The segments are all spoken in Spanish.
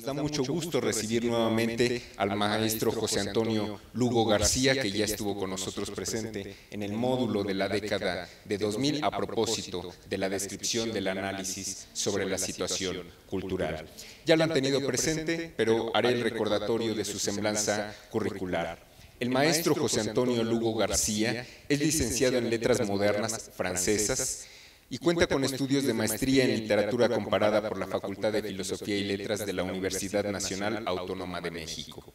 Nos da mucho gusto recibir nuevamente al maestro José Antonio Lugo García, que ya estuvo con nosotros presente en el módulo de la década de 2000 a propósito de la descripción del análisis sobre la situación cultural. Ya lo han tenido presente, pero haré el recordatorio de su semblanza curricular. El maestro José Antonio Lugo García es licenciado en Letras Modernas Francesas y cuenta con estudios de maestría en literatura comparada por la Facultad de Filosofía y Letras de la Universidad Nacional Autónoma de México.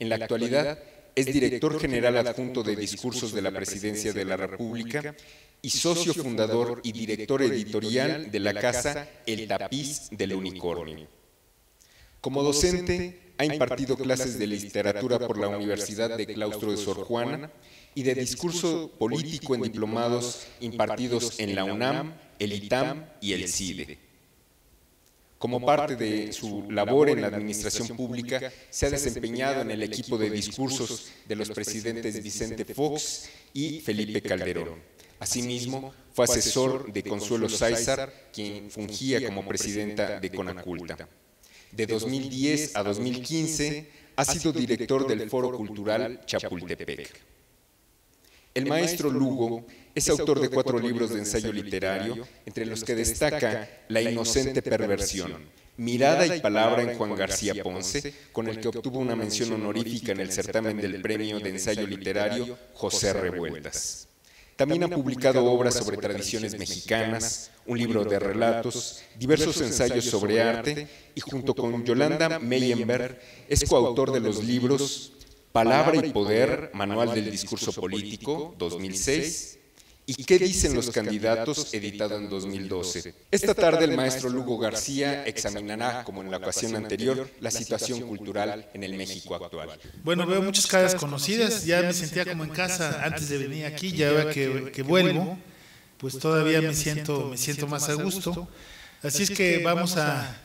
En la actualidad es director general adjunto de Discursos de la Presidencia de la República y socio fundador y director editorial de la casa El Tapiz del Unicornio. Como docente, ha impartido clases de literatura por la Universidad de Claustro de Sor Juana y de discurso político en diplomados impartidos en la UNAM, el ITAM y el CIDE. Como parte de su labor en la administración pública, se ha desempeñado en el equipo de discursos de los presidentes Vicente Fox y Felipe Calderón. Asimismo, fue asesor de Consuelo Sáizar, quien fungía como presidenta de Conaculta. De 2010 a 2015 ha sido director del Foro Cultural Chapultepec. El maestro Lugo es autor de 4 libros de ensayo literario, entre los que destaca La inocente perversión, Mirada y palabra en Juan García Ponce, con el que obtuvo una mención honorífica en el certamen del Premio de Ensayo Literario José Revueltas. También ha publicado obras sobre tradiciones mexicanas, un libro de relatos, diversos ensayos sobre arte y junto con Yolanda Meyenberg es coautor de los libros Palabra y Poder, Manual del Discurso Político, 2006, y ¿Qué dicen los candidatos?, editado en 2012. Esta tarde el maestro Lugo García examinará, como en la ocasión anterior, la situación cultural en el México actual. Bueno, veo muchas caras conocidas, ya me sentía como en casa antes de venir aquí, ya ahora que vuelvo, pues todavía me siento más a gusto. Así es que vamos a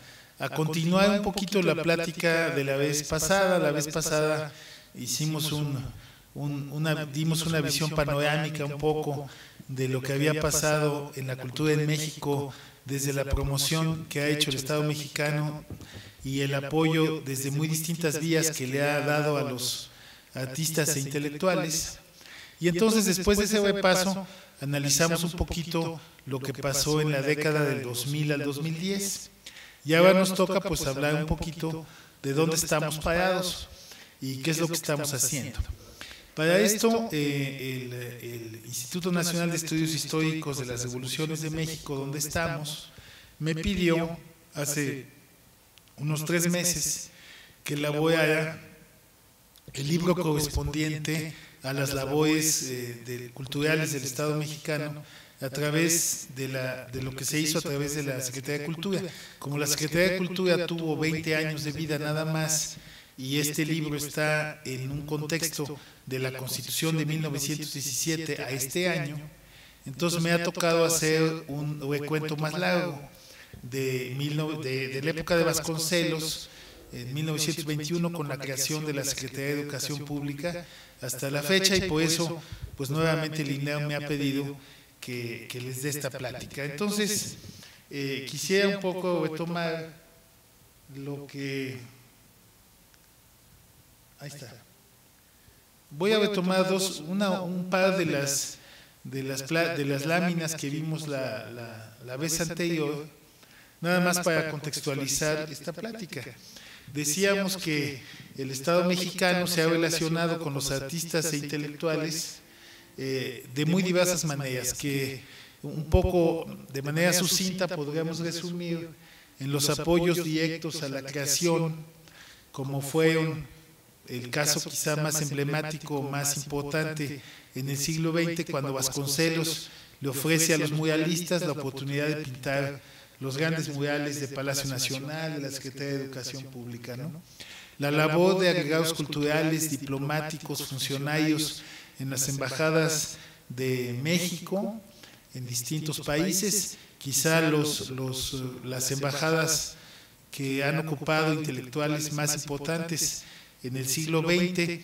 continuar un poquito la plática de la vez pasada. La vez pasada hicimos dimos una visión panorámica un poco de lo que había pasado en la cultura en México desde la promoción que ha hecho el Estado mexicano y el apoyo desde muy distintas vías que le ha dado a los artistas e intelectuales. Y entonces, después de ese repaso, analizamos un poquito lo que pasó en la década del 2000 al 2010. Y ahora nos toca pues hablar un poquito de dónde estamos parados y qué es lo que estamos haciendo. Para esto, el Instituto Nacional de Estudios Históricos de las Revoluciones de México, donde estamos, me pidió hace unos 3 meses que elaborara el libro correspondiente a las labores culturales del Estado mexicano a través de lo que se hizo a través de la Secretaría de Cultura. Como la Secretaría de Cultura tuvo 20 años de vida nada más, y este libro está en un contexto de la Constitución de 1917 a este año, entonces me ha tocado hacer un recuento más largo de la época de Vasconcelos, en 1921, con la creación de la Secretaría de Educación Pública, hasta la fecha, y por eso, pues nuevamente el INEA me ha pedido que les dé esta plática. Entonces, quisiera un poco retomar lo que... Ahí está. Voy a retomar un par de las láminas que vimos la vez anterior, nada más para contextualizar esta plática. Decíamos que el Estado mexicano se ha relacionado con los artistas e intelectuales de muy diversas maneras, que un poco de manera sucinta podríamos resumir en los apoyos directos a la creación, como fueron el caso quizá más emblemático, más importante en el siglo XX, cuando Vasconcelos le ofrece a los muralistas la oportunidad de pintar los grandes murales de Palacio Nacional, de la Secretaría de Educación Pública, ¿no? La labor de agregados culturales, diplomáticos, funcionarios en las embajadas de México, en distintos países, quizá las embajadas que han ocupado intelectuales más importantes en el siglo XX,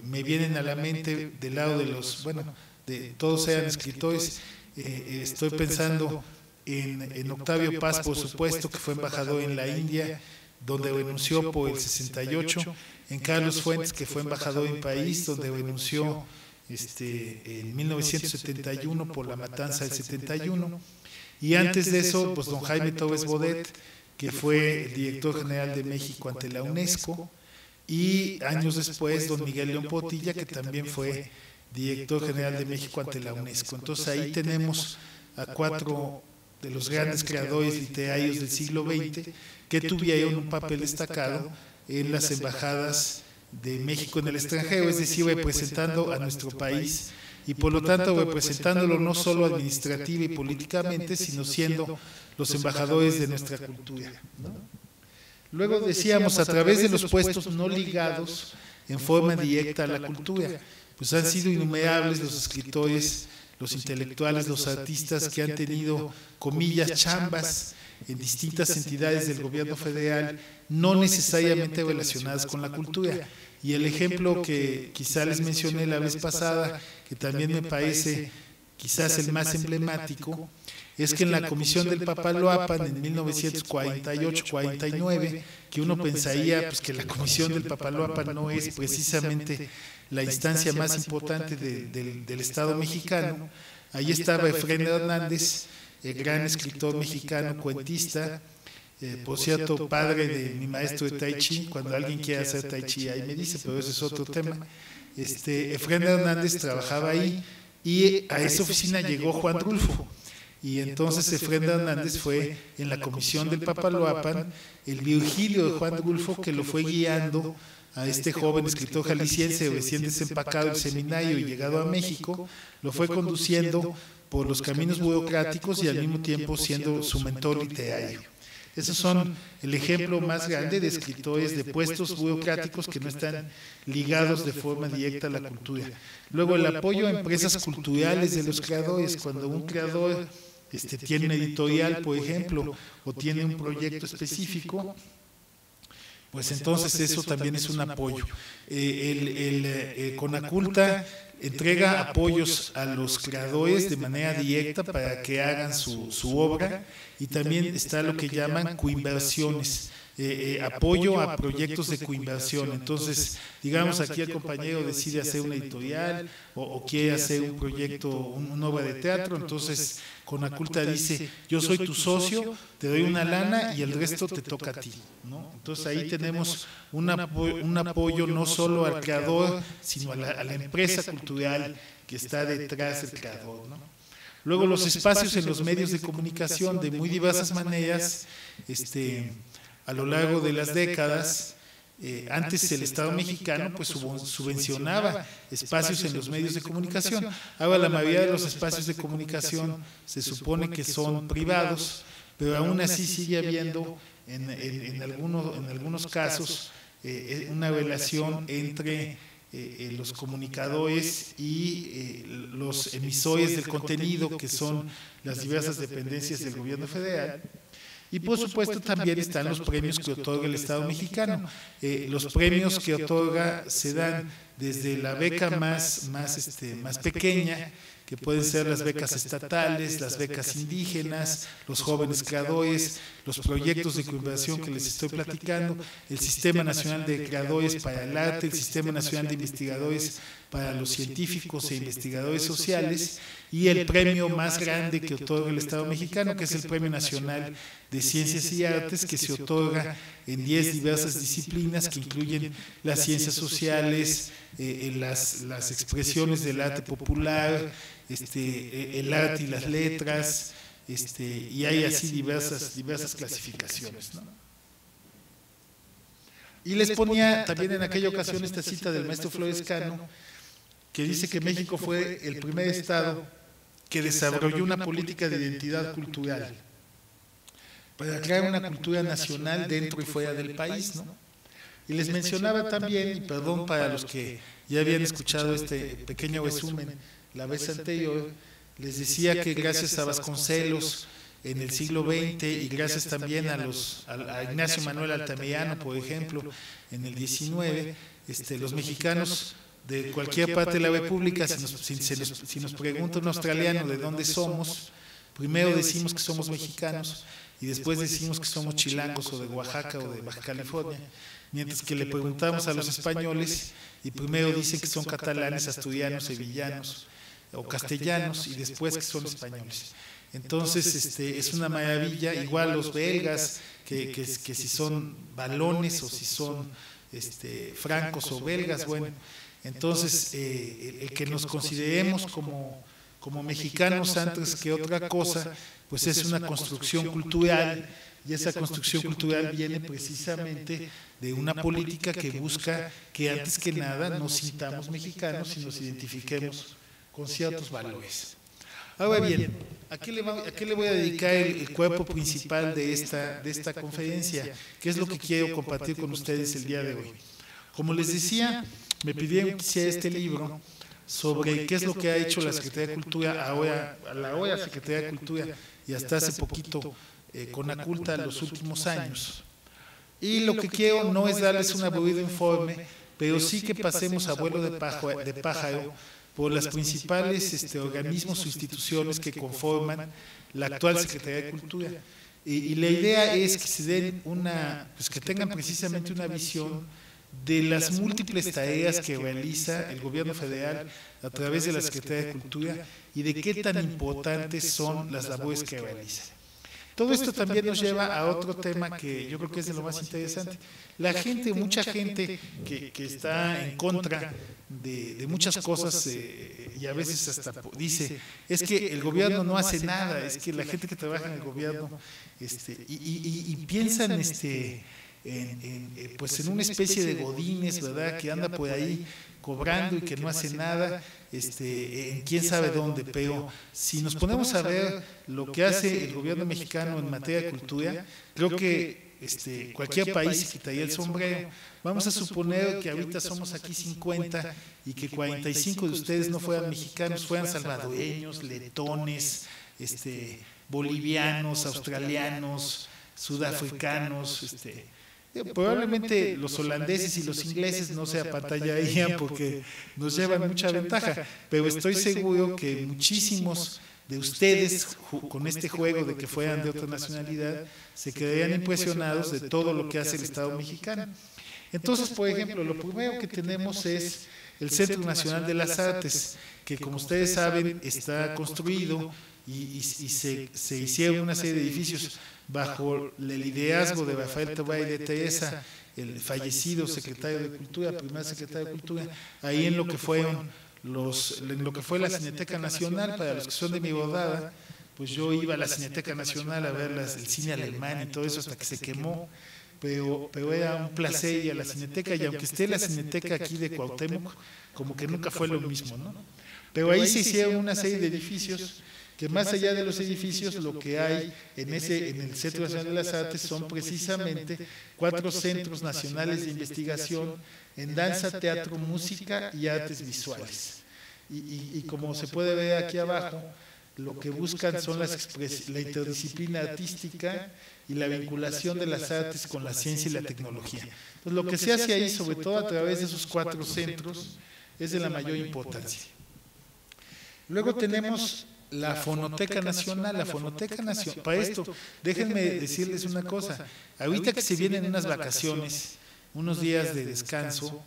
me vienen a la mente del lado de todos eran escritores, estoy pensando en Octavio Paz, por supuesto, que fue embajador en la India, donde renunció por el 68, en Carlos Fuentes, que fue embajador en país, donde renunció en 1971 por la matanza del 71, y antes de eso, pues don Jaime Torres Bodet, que fue el director general de México ante la UNESCO, y años después don Miguel León Portilla, que también fue director general de México ante la UNESCO. Entonces ahí tenemos a 4 de los grandes creadores literarios del siglo XX que tuvieron un papel destacado en las embajadas de México en el extranjero, es decir, representando a nuestro país y por lo tanto representándolo no solo administrativa y políticamente, sino siendo los embajadores de nuestra cultura, ¿no? Luego decíamos, a través de los puestos no ligados en forma directa a la cultura, pues han sido innumerables los escritores, los intelectuales, los artistas que han tenido, comillas, chambas en distintas entidades del gobierno federal, no necesariamente relacionadas con la cultura. Y el ejemplo que quizá les mencioné la vez pasada, que también me parece quizás el más emblemático, es que en la comisión del Papaloapan en 1948-49, que uno pensaría pues, que la comisión del Papaloapan no es precisamente la instancia más importante del Estado mexicano, ahí estaba Efrén Hernández, el gran escritor mexicano, cuentista, por cierto, padre de mi maestro de Tai Chi. Cuando alguien quiere hacer Tai Chi, ahí me dice, pero ese es otro tema. Efrén Hernández trabajaba ahí y a esa oficina llegó Juan Rulfo. Y entonces Efrén Hernández fue en la comisión del Papaloapan el Virgilio de Juan Rulfo, que lo fue guiando a este joven escritor jalisciense recién desempacado del seminario y llegado a México, lo fue conduciendo por los caminos burocráticos y al mismo tiempo siendo su mentor literario. Esos son el ejemplo más grande de escritores de puestos burocráticos que no están ligados de forma directa a la cultura. Luego, el apoyo a empresas culturales de los creadores. Cuando un creador tiene una editorial, por ejemplo, o tiene un proyecto específico, pues entonces eso también es un apoyo. Conaculta entrega apoyos a los creadores de manera directa para que hagan su obra, y también está lo que llaman coinversiones, apoyo a proyectos de coinversión. Entonces, digamos, aquí el compañero decide hacer una editorial o quiere hacer un proyecto, una obra de teatro, entonces Conaculta dice, yo soy tu socio, te doy una lana y el resto te toca a ti, ¿no? Entonces ahí tenemos un apoyo no solo al creador, sino a la empresa cultural que está detrás del creador, ¿no? Luego, los espacios en los medios de comunicación de muy diversas maneras, a lo largo de las décadas. Antes el Estado mexicano pues subvencionaba espacios en los medios de comunicación. Ahora la mayoría de los espacios de comunicación se supone que son privados, pero aún así sigue habiendo en algunos casos una relación entre los comunicadores y los emisores del contenido, que son las diversas dependencias del gobierno federal. Y por supuesto también están los premios que otorga el Estado mexicano. Los premios que otorga se dan desde la beca más pequeña, que pueden ser las becas estatales, las becas indígenas, los jóvenes creadores, los proyectos de coinversión que les estoy platicando, el Sistema Nacional de Creadores para el Arte, el Sistema Nacional de Investigadores para los científicos e investigadores sociales, y el premio más grande que otorga el Estado mexicano, que es el Premio Nacional de Ciencias y Artes, que se otorga en 10 diversas disciplinas que incluyen las ciencias sociales, las expresiones del arte popular, el arte y las letras, y hay así diversas clasificaciones, ¿no? Y les ponía también en aquella ocasión esta cita del maestro Flores Cano, que dice que México fue el primer estado que desarrolló una política de identidad cultural para crear una cultura nacional dentro y fuera del país, ¿no? Y les mencionaba también, y perdón para los que ya habían escuchado este pequeño resumen la vez anterior, les decía que gracias a Vasconcelos en el siglo XX y gracias también a Ignacio Manuel Altamirano, por ejemplo, en el XIX, los mexicanos de cualquier parte de la República, si nos pregunta un australiano de dónde somos, Primero decimos que somos mexicanos y después decimos que somos chilangos o de Oaxaca o de Baja California, mientras que le preguntamos a los españoles y primero dicen que son catalanes, asturianos, sevillanos o castellanos y después que son españoles. Entonces es una maravilla, igual los belgas, que si son valones o si son francos o belgas, bueno, entonces el que nos consideremos como mexicanos antes que otra cosa, pues es una construcción cultural, y esa construcción cultural viene precisamente de una política que busca que antes que nada nos sintamos mexicanos y nos identifiquemos con ciertos valores. Ahora bien, ¿a qué le voy a dedicar el cuerpo principal de esta conferencia? ¿Qué es lo que quiero compartir con ustedes el día de hoy? Como les decía, me pidieron que hiciera este libro sobre qué es lo que ha hecho la Secretaría de Cultura, ahora Secretaría de Cultura, y hasta hace poquito Conaculta los últimos años. Y lo que quiero no es darles un aburrido informe, pero sí que pasemos a vuelo de pájaro por las principales organismos o instituciones que conforman la actual Secretaría de Cultura. Y la idea es que se den que tengan precisamente una visión de las múltiples tareas que realiza el gobierno federal a través de la Secretaría de Cultura y de qué tan importantes son las labores que realiza. Todo esto también nos lleva a otro tema que yo creo que es de lo más interesante. Mucha gente que está en contra de muchas cosas y a veces hasta dice, es que el gobierno no hace nada, es que la gente que trabaja en el gobierno y piensan en una especie de godines, ¿verdad?, que anda por ahí cobrando y que no hace nada, en quién sabe dónde, pero si nos ponemos a ver lo que hace el gobierno mexicano en materia de cultura, creo que cualquier país se quitaría el sombrero. Vamos a suponer que ahorita somos aquí 50 y que 45 de ustedes no fueran mexicanos, fueran salvadoreños, letones, bolivianos, australianos, sudafricanos, probablemente los holandeses y los ingleses no se apantallarían porque nos llevan mucha ventaja, pero estoy seguro que muchísimos de ustedes con este juego de que fueran de otra nacionalidad se quedarían impresionados de todo lo que hace el Estado mexicano. Entonces, por ejemplo, lo primero que tenemos es el Centro Nacional de las Artes, que como ustedes saben está construido y se hicieron una serie de edificios bajo el liderazgo de Rafael Tobay de Teresa, el fallecido secretario de Cultura, primer secretario de Cultura, ahí en lo que fue la Cineteca Nacional. Para los que son de mi bodada, pues yo iba a la Cineteca Nacional a ver el cine alemán y todo eso hasta que se quemó, pero era un placer ir a la Cineteca, y aunque esté la Cineteca aquí de Cuauhtémoc, como que nunca fue lo mismo, ¿no? Pero ahí se hicieron una serie de edificios que más allá de los edificios, lo que hay en el Centro Nacional de las Artes son precisamente 4 centros nacionales de investigación en danza, teatro, música y artes visuales. Y como se puede ver aquí abajo, lo que buscan son la interdisciplina artística y la vinculación de las artes con la ciencia y la tecnología. Entonces, lo que se hace ahí, sobre todo a través de esos 4 centros, es de la mayor importancia. Luego tenemos la Fonoteca Nacional. Para esto, déjenme decirles una cosa. Ahorita que se vienen unas vacaciones, unos días de descanso,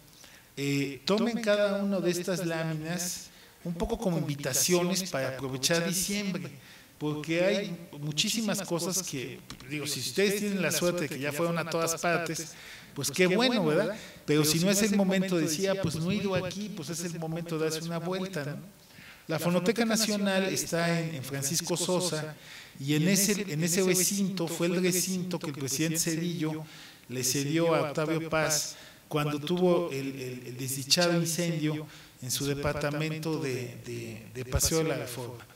tomen cada una de estas láminas un poco como invitaciones para aprovechar diciembre, porque hay muchísimas cosas que, si ustedes tienen la suerte de que ya fueron a todas partes, pues qué bueno, ¿verdad? Pero si no es el momento de decir, pues no he ido aquí, pues es el momento de darse una vuelta, ¿no? La Fonoteca Nacional está en Francisco Sosa, y en ese recinto fue el recinto que el presidente Zedillo le cedió a Octavio Paz cuando tuvo el desdichado incendio en su departamento de Paseo de la Reforma.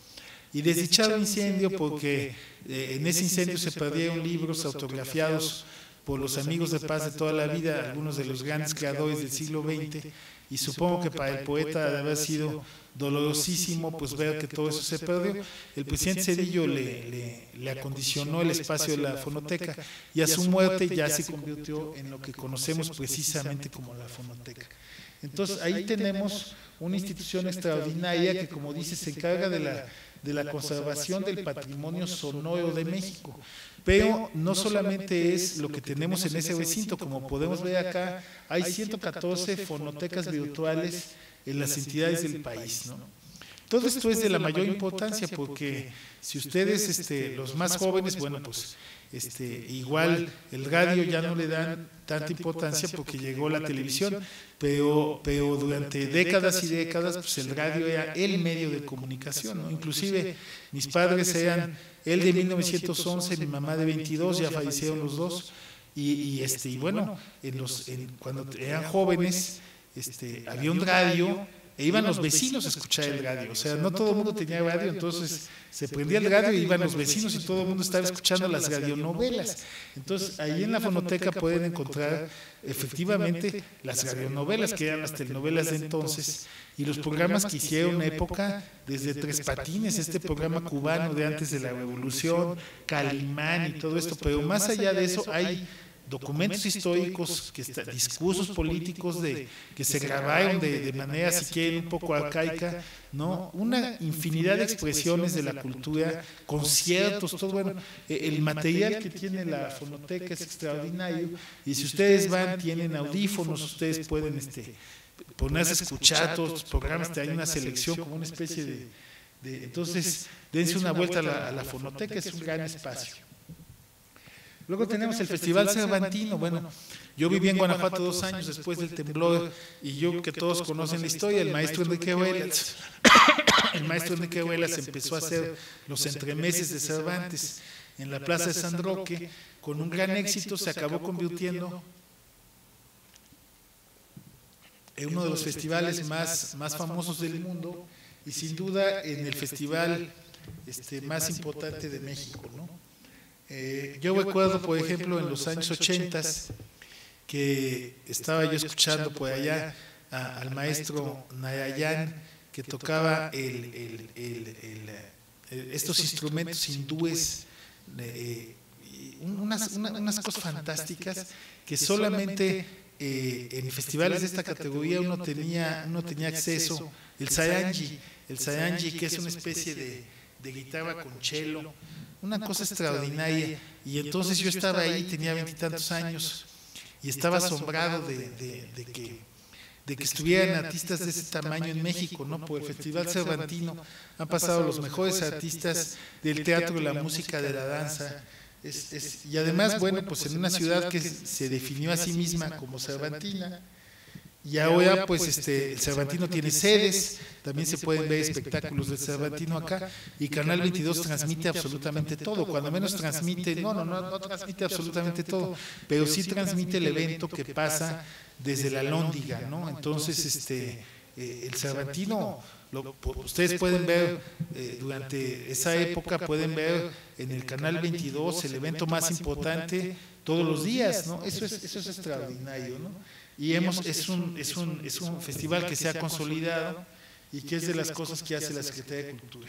Y desdichado incendio porque en ese incendio se perdieron libros autografiados por los amigos de Paz de toda la vida, algunos de los grandes creadores del siglo XX, y supongo que para el poeta debe haber sido dolorosísimo pues ver que todo eso se perdió. El presidente Zedillo le acondicionó el espacio de la Fonoteca, y a su muerte ya se convirtió en lo que conocemos precisamente como la Fonoteca. Entonces ahí tenemos una institución extraordinaria que, como dice, se encarga de de la conservación del patrimonio sonoro de México. Pero no solamente es lo que tenemos en ese recinto, como podemos ver acá, hay 114 fonotecas virtuales en las entidades del país, ¿no? Todo esto es de la mayor importancia porque si ustedes, los más jóvenes, bueno, pues igual el radio ya no le dan tanta importancia porque llegó la televisión, pero durante décadas y décadas pues el radio era el medio de comunicación, ¿no? Inclusive mis padres eran, él de 1911, mi mamá de 22, ya fallecieron los dos, y bueno, cuando eran jóvenes había un radio e iban los vecinos a escuchar el radio, o sea, no todo el mundo tenía radio, entonces se prendía el radio y iban los vecinos y todo el mundo estaba escuchando las radionovelas. Entonces, ahí en la fonoteca pueden encontrar efectivamente las radionovelas, que eran las telenovelas de entonces, y los programas que hicieron en época, desde Tres Patines, este programa cubano de antes de la Revolución, Calimán y todo esto, pero más allá de eso hay documentos históricos, discursos políticos que se grabaron de manera, si quieren, un poco arcaica, ¿no? Una infinidad de expresiones de la cultura, conciertos, todo. Bueno, el material que tiene la fonoteca es extraordinario, y si ustedes van, tienen audífonos, ustedes pueden ponerse a escuchar todos los programas, hay una selección como una especie de entonces, dense una vuelta a la fonoteca, es un gran espacio. Luego tenemos el Festival Cervantino. Bueno, yo viví en Guanajuato 2 años después del temblor, y yo que todos conocen la historia, el maestro Enrique Ruelas, empezó a hacer los entremeses de Cervantes en la Plaza de San Roque, con un gran éxito, se acabó convirtiendo en uno de los festivales más famosos del mundo, y sin duda en el festival más importante de México, ¿no? Yo recuerdo, por ejemplo, en los años 80 que estaba yo escuchando por allá al maestro Narayan, que tocaba estos instrumentos hindúes, unas cosas fantásticas que solamente en festivales de esta categoría uno tenía acceso. El sayangi, que es una especie de guitarra con cello, una cosa extraordinaria. Y entonces yo estaba ahí, tenía 20 y tantos años, y estaba asombrado de que estuvieran artistas de ese tamaño en México, ¿no? Por el Festival Cervantino han pasado los mejores artistas del teatro, de la música, de la danza, y además, bueno, pues en una ciudad que se definió a sí misma como cervantina. Y ahora, pues, el Cervantino tiene sedes, también se pueden ver espectáculos del Cervantino acá, y Canal 22 transmite absolutamente todo, cuando menos transmite, no transmite absolutamente todo, pero sí transmite el evento que pasa desde la Alhóndiga, ¿no? Entonces, el Cervantino, ustedes pueden ver, durante esa época pueden ver en el Canal 22 el evento más importante todos los días, ¿no? Eso es extraordinario, ¿no? Y es un festival que se ha consolidado y que es de las cosas que hace la Secretaría de Cultura.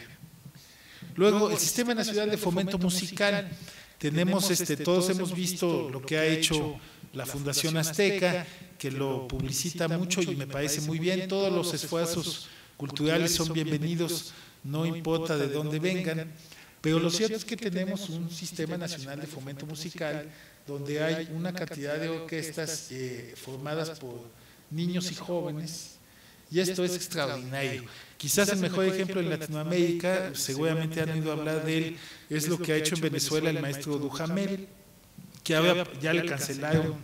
Luego, el Sistema Nacional de Fomento Musical. Tenemos, todos hemos visto lo que ha hecho la Fundación Azteca, que lo publicita mucho y me parece muy bien. Todos los esfuerzos culturales son bienvenidos, no importa de dónde vengan. Pero lo cierto es que tenemos un Sistema Nacional de Fomento Musical donde hay una cantidad de orquestas formadas por niños y jóvenes, y esto es extraordinario. Quizás el mejor ejemplo en Latinoamérica, seguramente han oído hablar de él, es lo que ha hecho en Venezuela el maestro Dujamel, que ahora ya le cancelaron,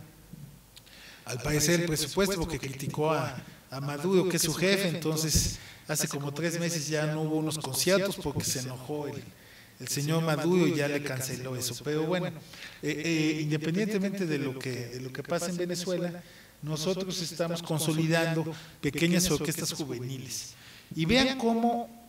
al parecer, el presupuesto porque criticó a Maduro, que es su jefe. Entonces hace como 3 meses ya no hubo unos conciertos porque se enojó el señor Maduro y ya le canceló eso. Pero bueno, independientemente de lo que pasa en Venezuela, nosotros estamos consolidando pequeñas orquestas juveniles. Y vean cómo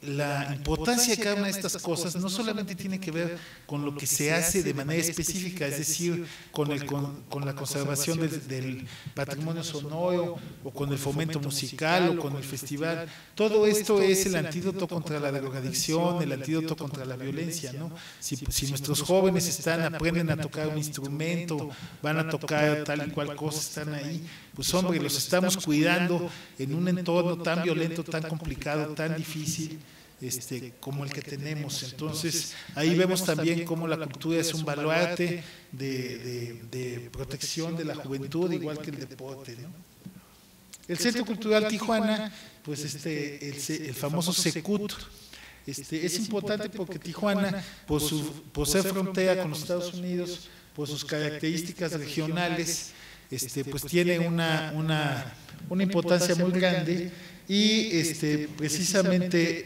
la importancia de cada una de estas cosas no solamente tiene que ver con lo que se hace de manera específica, es decir, con la conservación del patrimonio sonoro, o con el fomento musical, o con el festival. Todo esto es el antídoto contra la drogadicción, el antídoto contra la violencia, ¿no? Si nuestros jóvenes aprenden a tocar un instrumento, van a tocar tal y cual cosa, están ahí, pues hombre, los estamos cuidando en un entorno tan violento, tan complicado, tan difícil, como el que tenemos. Entonces, ahí vemos también cómo la cultura es un baluarte de protección de la juventud, igual que el deporte, ¿no? El Centro Cultural Tijuana, pues el famoso Secut, es importante porque Tijuana, por ser frontera con los Estados Unidos, por sus características regionales, pues tiene una importancia muy grande y precisamente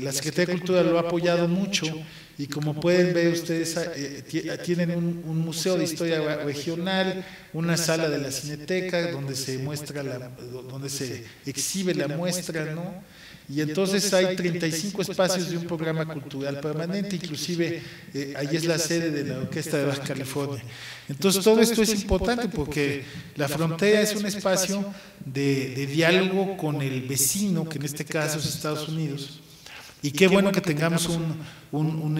la Secretaría de Cultura lo ha apoyado mucho y como pueden ver ustedes, tienen un museo de historia regional, una sala de la Cineteca donde se muestra, donde se exhibe la muestra, ¿no? Y entonces hay 35 espacios de un programa cultural permanente, inclusive ahí es la sede de la Orquesta de Baja California. Entonces todo esto es importante porque la frontera es un espacio de diálogo con el vecino, que en este caso es Estados Unidos. Y qué bueno que tengamos un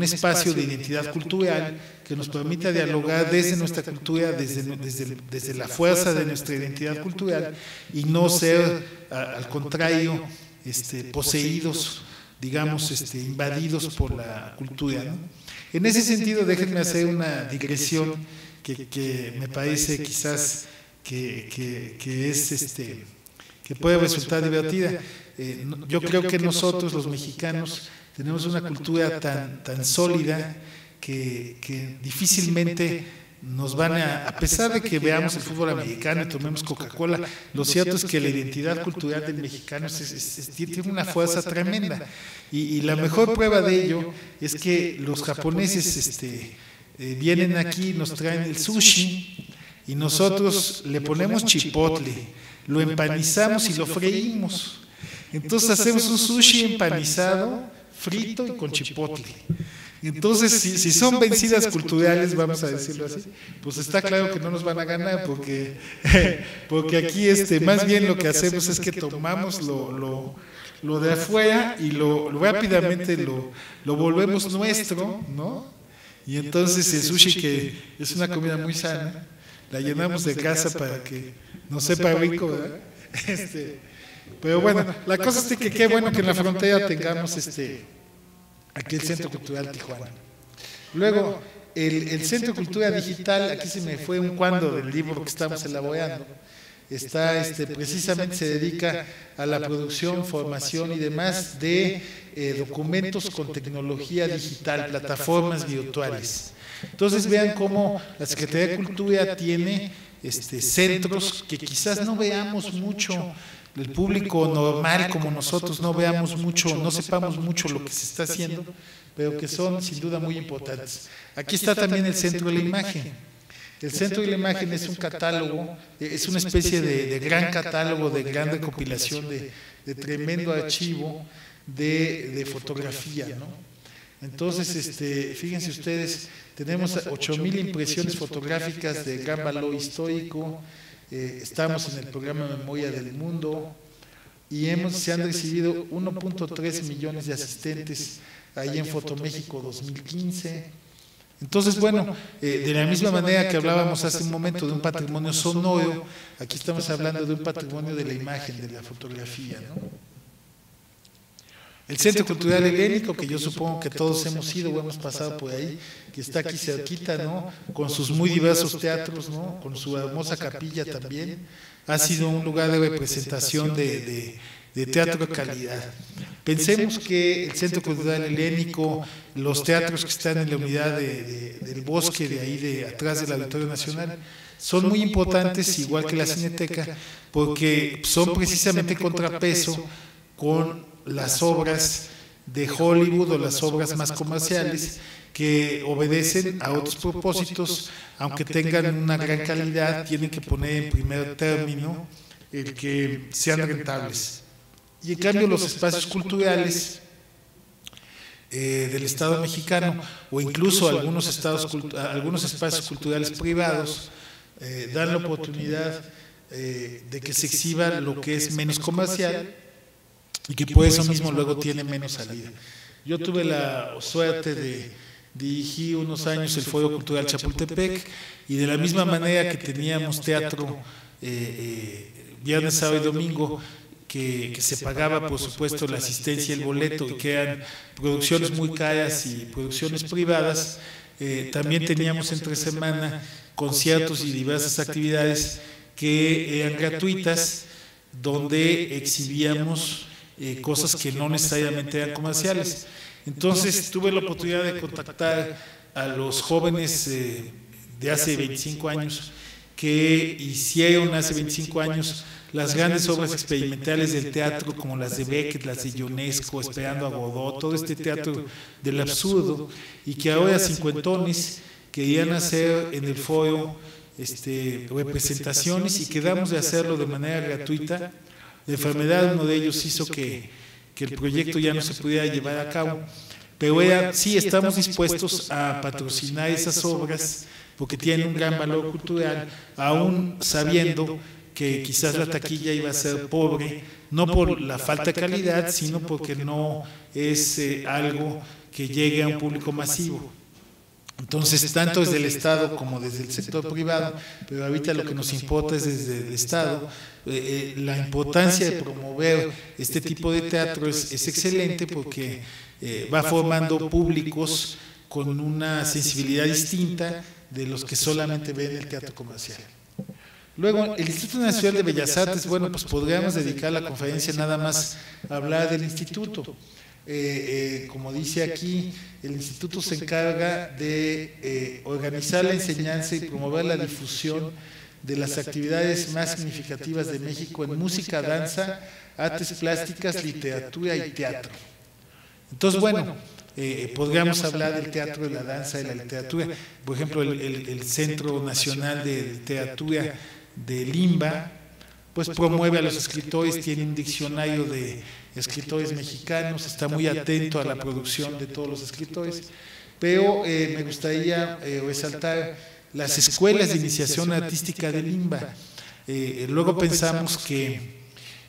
espacio de identidad cultural que nos permita dialogar desde nuestra cultura, desde la fuerza de nuestra identidad cultural y no ser, al contrario, poseídos, digamos, invadidos por la cultura, ¿no? En ese sentido, déjenme hacer una digresión que me parece quizás que puede resultar divertida. Yo creo que nosotros los mexicanos tenemos una cultura tan sólida que difícilmente nos van a pesar de que veamos el fútbol americano y tomemos Coca-Cola, lo cierto es que la identidad cultural del mexicano tiene una fuerza tremenda y la mejor prueba de ello es que los japoneses vienen aquí, nos traen el sushi y nosotros le ponemos chipotle, lo empanizamos y lo freímos. Entonces hacemos un sushi empanizado, frito y con chipotle. Entonces, si son vencidas culturales, vamos a decirlo así, pues está claro que no nos van a ganar, porque aquí más bien lo que hacemos es que tomamos lo de afuera y rápidamente lo volvemos nuestro, ¿no? Y entonces el sushi, que es una comida muy sana, la llenamos de grasa para que nos sepa rico, ¿verdad? Pero bueno, la cosa es que qué bueno que en la frontera tengamos aquí el Centro Cultural Tijuana. Luego, el Centro de Cultura Digital, aquí se me fue un cuadro del libro que estamos elaborando, precisamente se dedica a la producción, formación y demás de documentos con tecnología digital, plataformas virtuales. Entonces vean cómo la Secretaría de Cultura tiene centros que quizás no veamos mucho, el público normal como nosotros no veamos mucho, no sepamos mucho lo que se está haciendo, pero que son sin duda muy importantes. Aquí está también el Centro de la Imagen. El Centro de la Imagen es un catálogo, es una especie de gran catálogo, de gran recopilación, de tremendo archivo de fotografía, ¿no? Entonces, fíjense ustedes, tenemos 8,000 impresiones fotográficas de gran valor histórico. Estamos en el programa Memoria del Mundo y se han recibido 1.3 millones de asistentes ahí en Fotoméxico 2015. Entonces, bueno, de la misma manera que hablábamos hace un momento de un patrimonio sonoro, aquí estamos hablando de un patrimonio de la imagen, de la fotografía, ¿no? El Centro Cultural Helénico, que yo supongo que todos hemos ido o hemos pasado por ahí, que está aquí cerquita, ¿no? Con sus muy diversos teatros, ¿no? Con su hermosa capilla también, ha sido un lugar de representación de teatro de calidad. Pensemos que el Centro Cultural Helénico, los teatros que están en la unidad del bosque de ahí, atrás del Auditorio Nacional, son muy importantes, igual que la Cineteca, porque son precisamente contrapeso con las obras de Hollywood o las obras más comerciales que obedecen a otros propósitos, aunque tengan una gran calidad, tienen que poner en primer término el que sean rentables. Y en cambio los espacios culturales del Estado mexicano o incluso algunos espacios culturales privados dan la oportunidad de que se exhiba lo que es menos comercial y que por eso mismo luego tiene menos salida. Yo tuve la suerte de dirigir unos años el Foro Cultural Chapultepec y de la misma manera que teníamos teatro viernes, sábado y domingo, que se pagaba, por supuesto, la asistencia y el boleto, y que eran producciones muy caras y producciones privadas. También teníamos entre semana conciertos y diversas actividades que eran gratuitas, donde exhibíamos cosas que no necesariamente eran comerciales. Entonces tuve la oportunidad de contactar a los jóvenes de hace 25 años que hicieron hace 25 años las grandes obras experimentales del teatro, como las de Beckett, las de Ionesco, Esperando a Godot, todo este teatro del absurdo, y que ahora cincuentones querían hacer en el foro representaciones, y quedamos de hacerlo de manera gratuita. La enfermedad, uno de ellos, hizo que el proyecto ya no se pudiera llevar a cabo, pero sí estamos dispuestos a patrocinar esas obras porque tienen un gran valor cultural, aún sabiendo que quizás la taquilla iba a ser pobre, no por la falta de calidad, sino porque no es algo que llegue a un público masivo. Entonces, tanto desde el Estado como desde el sector privado, pero ahorita lo que nos importa es desde el Estado, la importancia de promover este tipo de teatro es excelente, porque va formando públicos con una sensibilidad distinta de los que solamente ven el teatro comercial. Luego, el Instituto Nacional de Bellas Artes, bueno, pues podríamos dedicar la conferencia nada más a hablar del instituto. Como dice aquí, el instituto se encarga de organizar la enseñanza y promover la difusión de las actividades más significativas de México en música, danza, artes plásticas, literatura y teatro. Entonces, bueno, podríamos hablar del teatro, de la danza, de la literatura. Por ejemplo, el Centro Nacional de Literatura de Limba, pues promueve a los escritores, tiene un diccionario de escritores mexicanos, está muy atento a la producción de todos los escritores, pero me gustaría resaltar las escuelas de iniciación artística de Limba. Luego pensamos que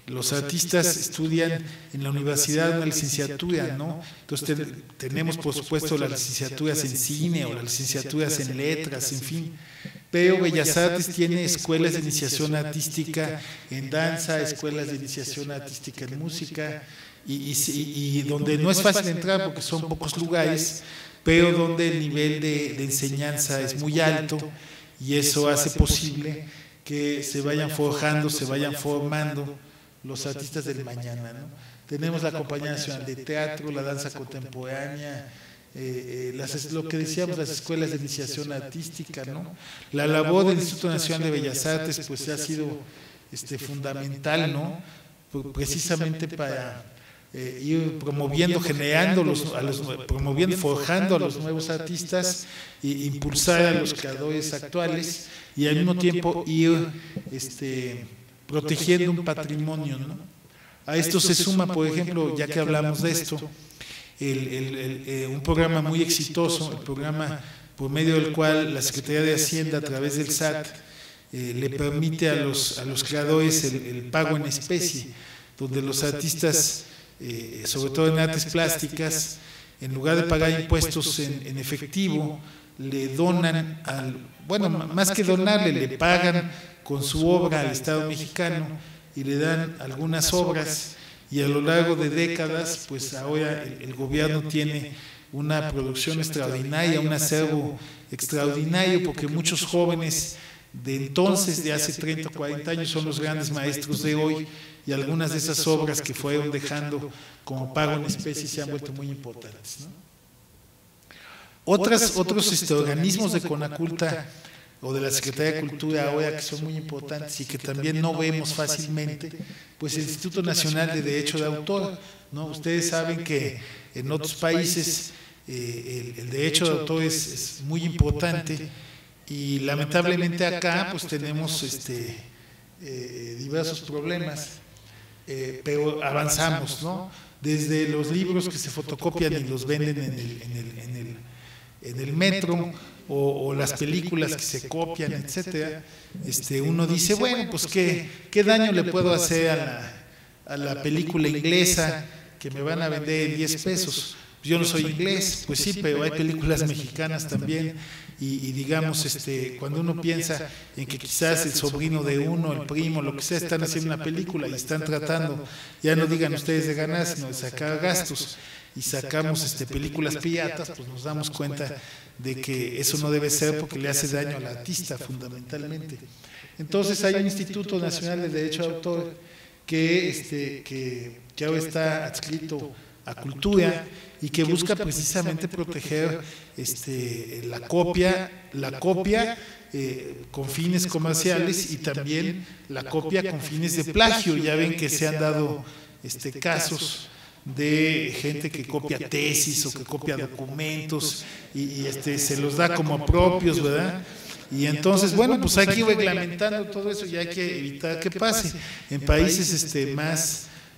los artistas estudian en la universidad una licenciatura, ¿no? Entonces tenemos, por supuesto, las licenciaturas en cine o las licenciaturas en letras, en fin. Pero Bellas Artes tiene escuelas de iniciación artística en danza, escuelas de iniciación artística en música, y donde no es fácil entrar porque son pocos lugares, pero donde el nivel de enseñanza es muy alto, y eso hace posible que se vayan forjando, se vayan formando los artistas del mañana, ¿no? Tenemos la Compañía Nacional de Teatro, la danza contemporánea, lo que decíamos, las escuelas de iniciación artística, ¿no? La labor del Instituto Nacional de Bellas Artes pues ha sido fundamental, ¿no? Precisamente para ir promoviendo, promoviendo, forjando a los nuevos artistas e impulsar a los creadores actuales, y al mismo tiempo ir protegiendo un patrimonio, ¿no? A esto se suma, por ejemplo, ya que hablamos de esto, un programa muy exitoso, el programa por medio del cual la Secretaría de Hacienda, a través del SAT, le permite a los creadores el pago en especie, donde los artistas, sobre todo en artes plásticas, en lugar de pagar impuestos en efectivo, le donan, bueno, más que donarle, le pagan con su obra al Estado mexicano, y le dan algunas obras, y a lo largo de décadas, pues ahora el gobierno tiene una producción extraordinaria, un acervo extraordinario, porque muchos jóvenes de entonces, de hace 30 o 40 años, son los grandes maestros de hoy, y algunas de esas obras que fueron dejando como pago en especie se han vuelto muy importantes, ¿no? Otros organismos de Conaculta o de la Secretaría de Cultura ahora que son muy importantes y que también no vemos fácilmente, pues el Instituto Nacional de Derecho de Autor, ¿no? Ustedes saben que en otros países el derecho de autor es muy importante, y lamentablemente acá pues tenemos diversos problemas, pero avanzamos, ¿no? Desde los libros que se fotocopian y los venden en el metro, o las películas que se copian, etcétera. Uno dice, bueno, pues qué daño le puedo hacer a la película inglesa que me van a vender en 10 pesos. yo no soy inglés, pues sí, pero hay películas mexicanas también, y digamos, cuando uno piensa en que quizás el sobrino de uno, el primo, lo que sea, están haciendo una película y están tratando, ya no digan ustedes de ganar, sino de sacar gastos, y sacamos películas piratas, pues nos damos cuenta de que eso no debe ser porque le hace daño al artista fundamentalmente. Entonces hay un Instituto Nacional de Derecho de Autor que ahora está adscrito a Cultura y que busca precisamente proteger la copia con fines comerciales y también la copia con fines de plagio. Ya ven que se han dado casos de gente que copia tesis o que copia documentos y se los da como propios, ¿verdad? Y entonces, bueno, pues hay que ir reglamentando todo eso y hay que evitar que pase. En países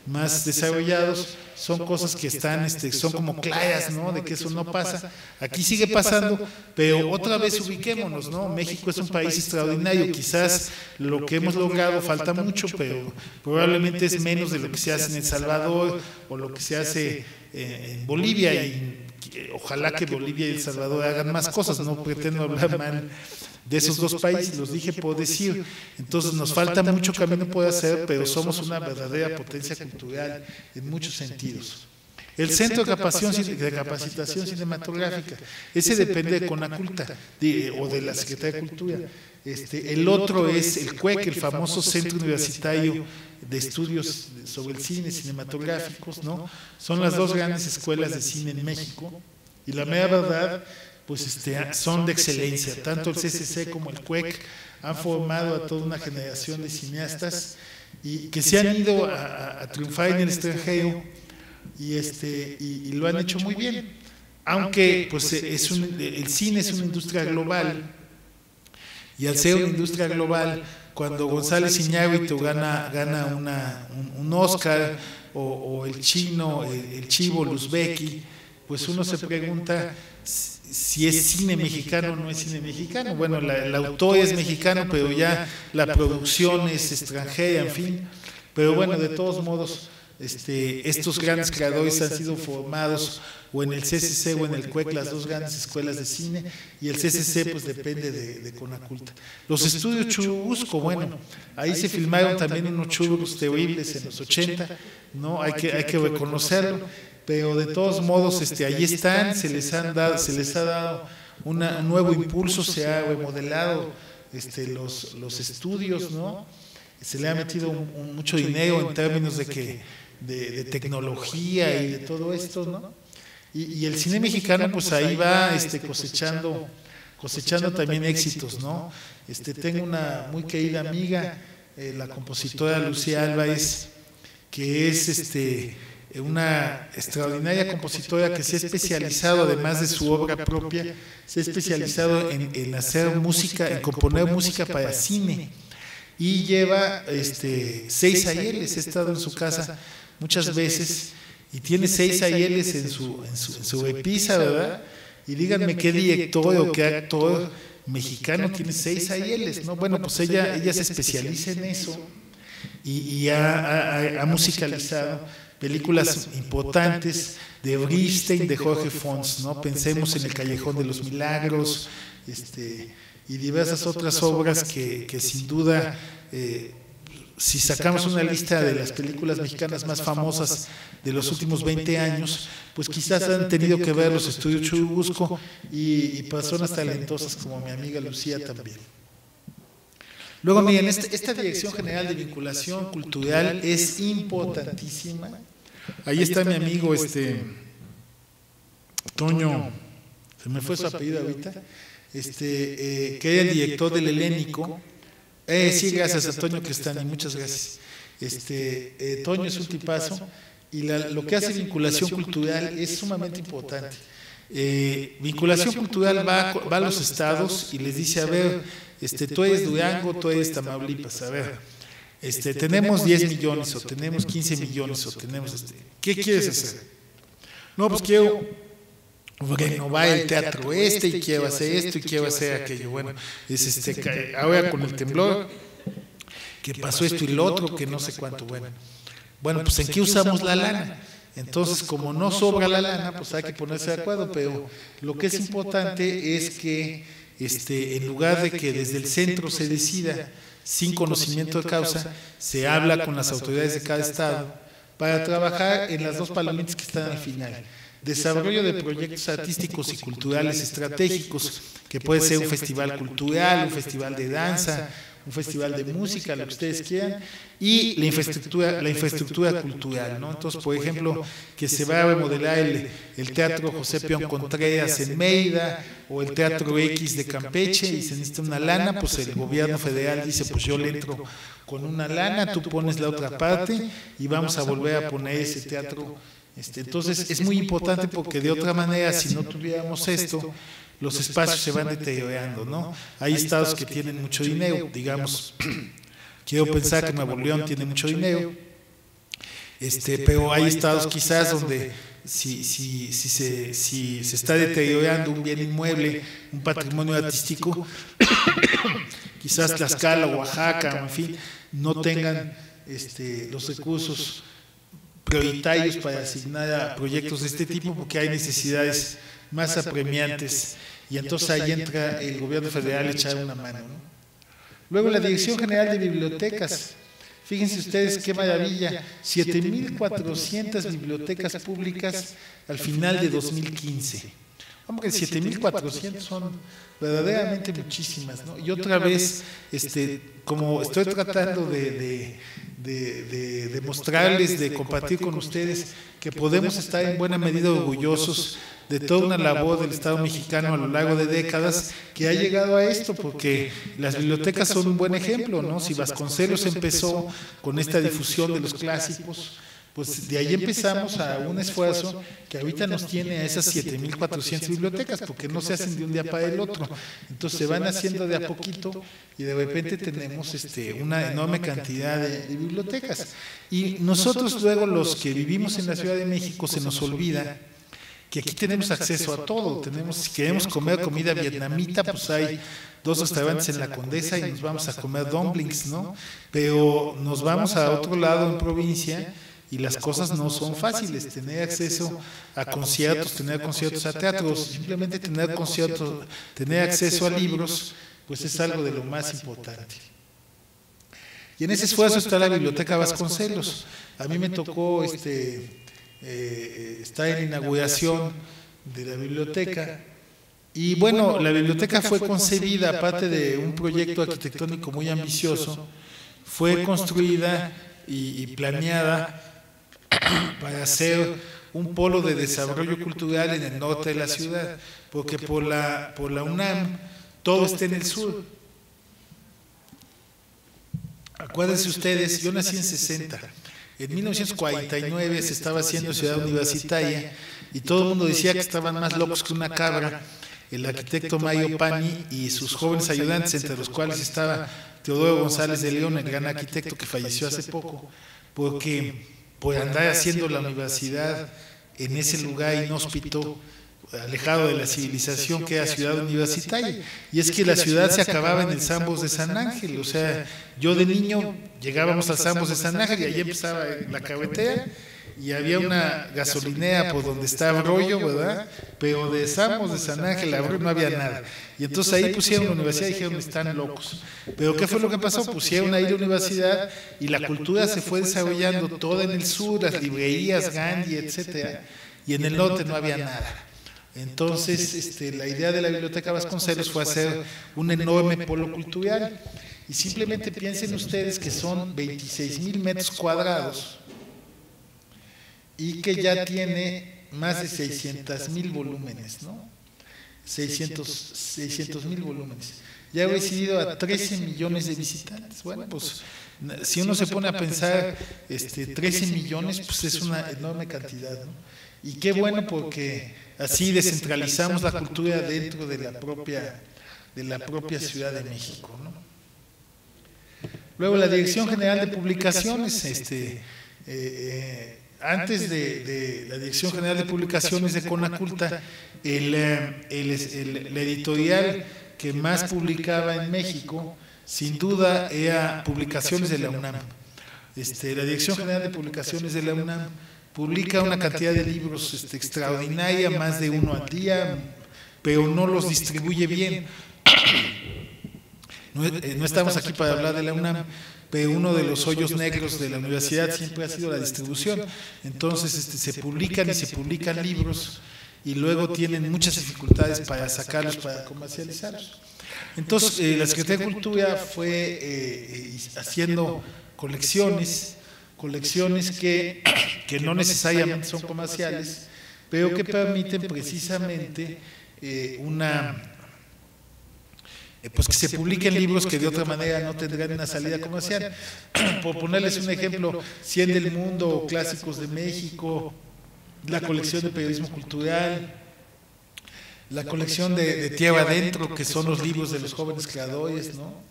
más desarrollados son cosas que están, son como claras, ¿no? De que eso no pasa. Aquí sigue pasando, pero otra vez ubiquémonos, ¿no? México es un país extraordinario, quizás lo que hemos logrado falta mucho, pero probablemente es menos de lo que se hace en El Salvador o lo que se hace en Bolivia, y ojalá que Bolivia y El Salvador hagan más cosas, no pretendo hablar mal de esos dos países, los dije por decir. Entonces nos falta mucho camino por hacer, pero somos una verdadera potencia cultural en muchos sentidos. El Centro de Capacitación Cinematográfica, ese depende de Conaculta o de la Secretaría de Cultura. El otro es el CUEC, el famoso Centro Universitario de Estudios sobre el Cine Cinematográficos, ¿no? Son las dos grandes escuelas de cine en México, y la mera verdad, pues son de excelencia. Tanto el CCC como el CUEC han formado a toda una generación de cineastas y que se han ido a triunfar en el extranjero y lo han hecho muy bien. Aunque pues el cine es una industria global, y al ser una industria global, cuando González Iñárritu gana un Oscar, o el chino, el Chivo Luzbeki, pues uno se pregunta si es cine mexicano o no es cine mexicano. Bueno, el autor es mexicano, pero ya la producción es extranjera, en fin. Pero bueno, de todos modos, estos grandes creadores han sido formados o en el CCC o en el CUEC, las dos grandes escuelas de cine, y el CCC pues depende de Conaculta. Los estudios Churubusco, bueno, ahí se filmaron también unos churros terribles en los 80, ¿no? Hay que reconocerlo, pero de todos modos ahí están, se les ha dado un nuevo impulso, se ha remodelado los estudios, ¿no? Se le ha metido mucho dinero en términos de tecnología y de todo esto, ¿no? Y el cine mexicano pues ahí va cosechando también éxitos, ¿no? Tengo una muy querida amiga, la compositora Lucía Álvarez, que es una extraordinaria compositora que se ha especializado, además de su obra propia, se ha especializado en hacer música, en componer música para cine, y lleva 6 ayeles. He estado en su casa muchas veces y tiene 6 ayeles en su repisa, ¿verdad? Y díganme qué director o qué actor mexicano tiene 6 ayeles, ¿no? Bueno, pues ella se especializa en eso y ha musicalizado películas importantes de Bernstein, de Jorge Fons, ¿no? Pensemos en El Callejón de los Milagros, y diversas otras obras que sin duda, si sacamos una lista de las películas mexicanas más famosas de los últimos 20 años, pues quizás han tenido que ver los estudios Churubusco y personas talentosas como mi amiga Lucía también. Luego, miren, esta Dirección General de Vinculación Cultural es importantísima. Ahí está mi amigo Toño, se me fue su apellido ahorita, que era el director del Helénico. Sí, gracias a Toño Crestani, muchas gracias. Toño es un tipazo, y lo que hace vinculación cultural es sumamente importante. Vinculación cultural va a los estados y les dice, a ver, tú eres Durango, tú eres Tamaulipas, a ver, tenemos 10 millones o tenemos 15 millones o tenemos, ¿qué quieres hacer? No, pues quiero renovar el teatro y quiero hacer esto y quiero hacer aquello. Bueno, es ahora con el temblor que pasó esto y lo otro, que no sé cuánto. Bueno, pues ¿en qué usamos la lana? Entonces, como no sobra la lana, pues hay que ponerse de acuerdo, pero lo que es importante es que en lugar de que desde el centro se decida sin conocimiento de causa, se habla con las autoridades de cada estado para trabajar en las dos palomitas que están al final. Desarrollo de proyectos artísticos y culturales estratégicos, que puede ser un festival cultural, un festival de danza, un festival de música, lo que ustedes quieran, y la infraestructura cultural, ¿no? Entonces, por ejemplo, que se va a remodelar el Teatro José Peón Contreras en Mérida, o el Teatro X de Campeche, y se necesita una lana, pues el gobierno federal dice, pues yo le entro con una lana, tú pones la otra parte, y vamos a volver a poner ese teatro. Entonces es muy importante porque de otra manera, si no tuviéramos esto, los espacios se van deteriorando, ¿no? Hay estados que tienen mucho dinero, digamos, quiero pensar que Nuevo León tiene mucho dinero, pero hay estados quizás donde si se está deteriorando un bien inmueble, un patrimonio artístico, quizás Tlaxcala, Oaxaca, en fin, no tengan los recursos prioritarios para asignar a proyectos de este tipo, porque hay necesidades más apremiantes, y entonces ahí entra el gobierno federal a echar una mano, ¿no? Luego la Dirección General de Bibliotecas, fíjense ustedes qué maravilla, 7.400 bibliotecas públicas al final de 2015. Hombre, 7.400 son verdaderamente muchísimas, ¿no? Y otra vez, como estoy tratando de mostrarles, de compartir con ustedes que podemos estar en buena medida orgullosos de toda una labor del Estado mexicano a lo largo de décadas que ha llegado a esto, porque las bibliotecas son un buen ejemplo, ¿no? Si Vasconcelos empezó con esta difusión de los clásicos, pues de ahí empezamos a un esfuerzo que ahorita nos tiene a esas 7.400 bibliotecas, porque no se hacen de un día para el otro. Entonces se van haciendo de a poquito y de repente tenemos una enorme cantidad de bibliotecas. Y nosotros luego, los que vivimos en la Ciudad de México, se nos olvida que aquí tenemos acceso a todo. Si queremos comer comida vietnamita, pues hay 2 restaurantes en la Condesa y nos vamos a comer dumplings, ¿no? Pero nos vamos a otro lado en provincia y las cosas no son fáciles. Tener acceso a conciertos, tener conciertos a teatros, simplemente tener conciertos, tener acceso a libros, pues es algo de lo más importante. Y en ese esfuerzo está la Biblioteca Vasconcelos. A mí me tocó estar en la inauguración de la biblioteca. Y bueno, la biblioteca fue concebida, aparte de un proyecto arquitectónico muy ambicioso, fue construida y planeada para hacer un polo de desarrollo cultural en el norte de la ciudad, porque por la UNAM todo está en el sur. Acuérdense ustedes, yo nací en 60, en 1949 se estaba haciendo Ciudad Universitaria y todo el mundo decía que estaban más locos que una cabra. El arquitecto Mario Pani y sus jóvenes ayudantes, entre los cuales estaba Teodoro González de León, el gran arquitecto que falleció hace poco, porque por andar haciendo la universidad en ese lugar inhóspito, alejado de la civilización que era Ciudad Universitaria. Y es que la ciudad se acababa en el Sambos de San Ángel. O sea, yo de niño llegábamos al Sambos de San Ángel y allí empezaba la carretera y había una gasolinera por donde estaba Arroyo, ¿verdad? Pero de Sambos de San Ángel a Arroyo no había nada. Y entonces ahí pusieron la universidad y dijeron, están locos. Pero ¿qué fue lo que pasó? Pusieron ahí la universidad y la cultura se fue desarrollando toda en el sur, las librerías, Gandhi, etcétera, y en el norte no había nada. Entonces, la idea de la Biblioteca Vasconcelos fue hacer un enorme polo cultural. Y simplemente piensen ustedes que son 26,000 metros cuadrados y que ya tiene más de 600,000 volúmenes, ¿no? 600,000 volúmenes. Ya ha recibido a 13 millones de visitantes. Bueno, pues si uno se pone a pensar, 13 millones, pues es una enorme cantidad, ¿no? Y qué bueno, porque así descentralizamos la cultura dentro de la propia Ciudad de México, ¿no? Luego la Dirección General de Publicaciones, antes de la Dirección General de Publicaciones de Conaculta, la editorial que más publicaba en México, sin duda, era Publicaciones de la UNAM. La Dirección General de Publicaciones de la UNAM publica una cantidad de libros extraordinaria, más de uno al día, pero no los distribuye bien. No estamos aquí para hablar de la UNAM, pero uno de los hoyos negros de la universidad siempre ha sido la distribución. Entonces se publican y se publican libros y luego tienen muchas dificultades para sacarlos, para comercializarlos. Entonces la Secretaría de Cultura fue haciendo colecciones que no necesariamente son comerciales, pero que permiten precisamente pues que se publiquen libros que de otra manera no tendrán una salida comercial. Por ponerles un ejemplo, 100 del Mundo, Clásicos de México, la colección de periodismo cultural, la colección de Tierra Adentro, que son los libros de los jóvenes creadores, ¿no?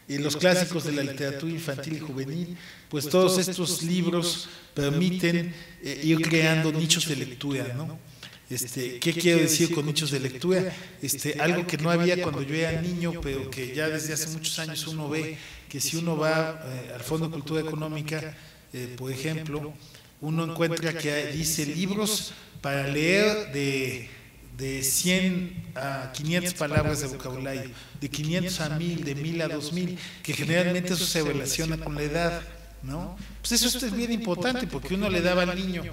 Y los clásicos de la literatura infantil y juvenil, pues todos estos libros permiten ir creando nichos de lectura, ¿no? ¿Qué quiero decir con nichos de lectura? Algo que no había cuando yo era niño, pero que ya desde hace muchos años uno ve que si uno va al Fondo de Cultura Económica, por ejemplo, uno encuentra que dice libros para leer de 100 a 500 palabras de vocabulario, de 500 a 1000, de 1000 a 2000, que generalmente eso se relaciona con la edad, ¿no? Pues eso es bien importante, porque uno le da al niño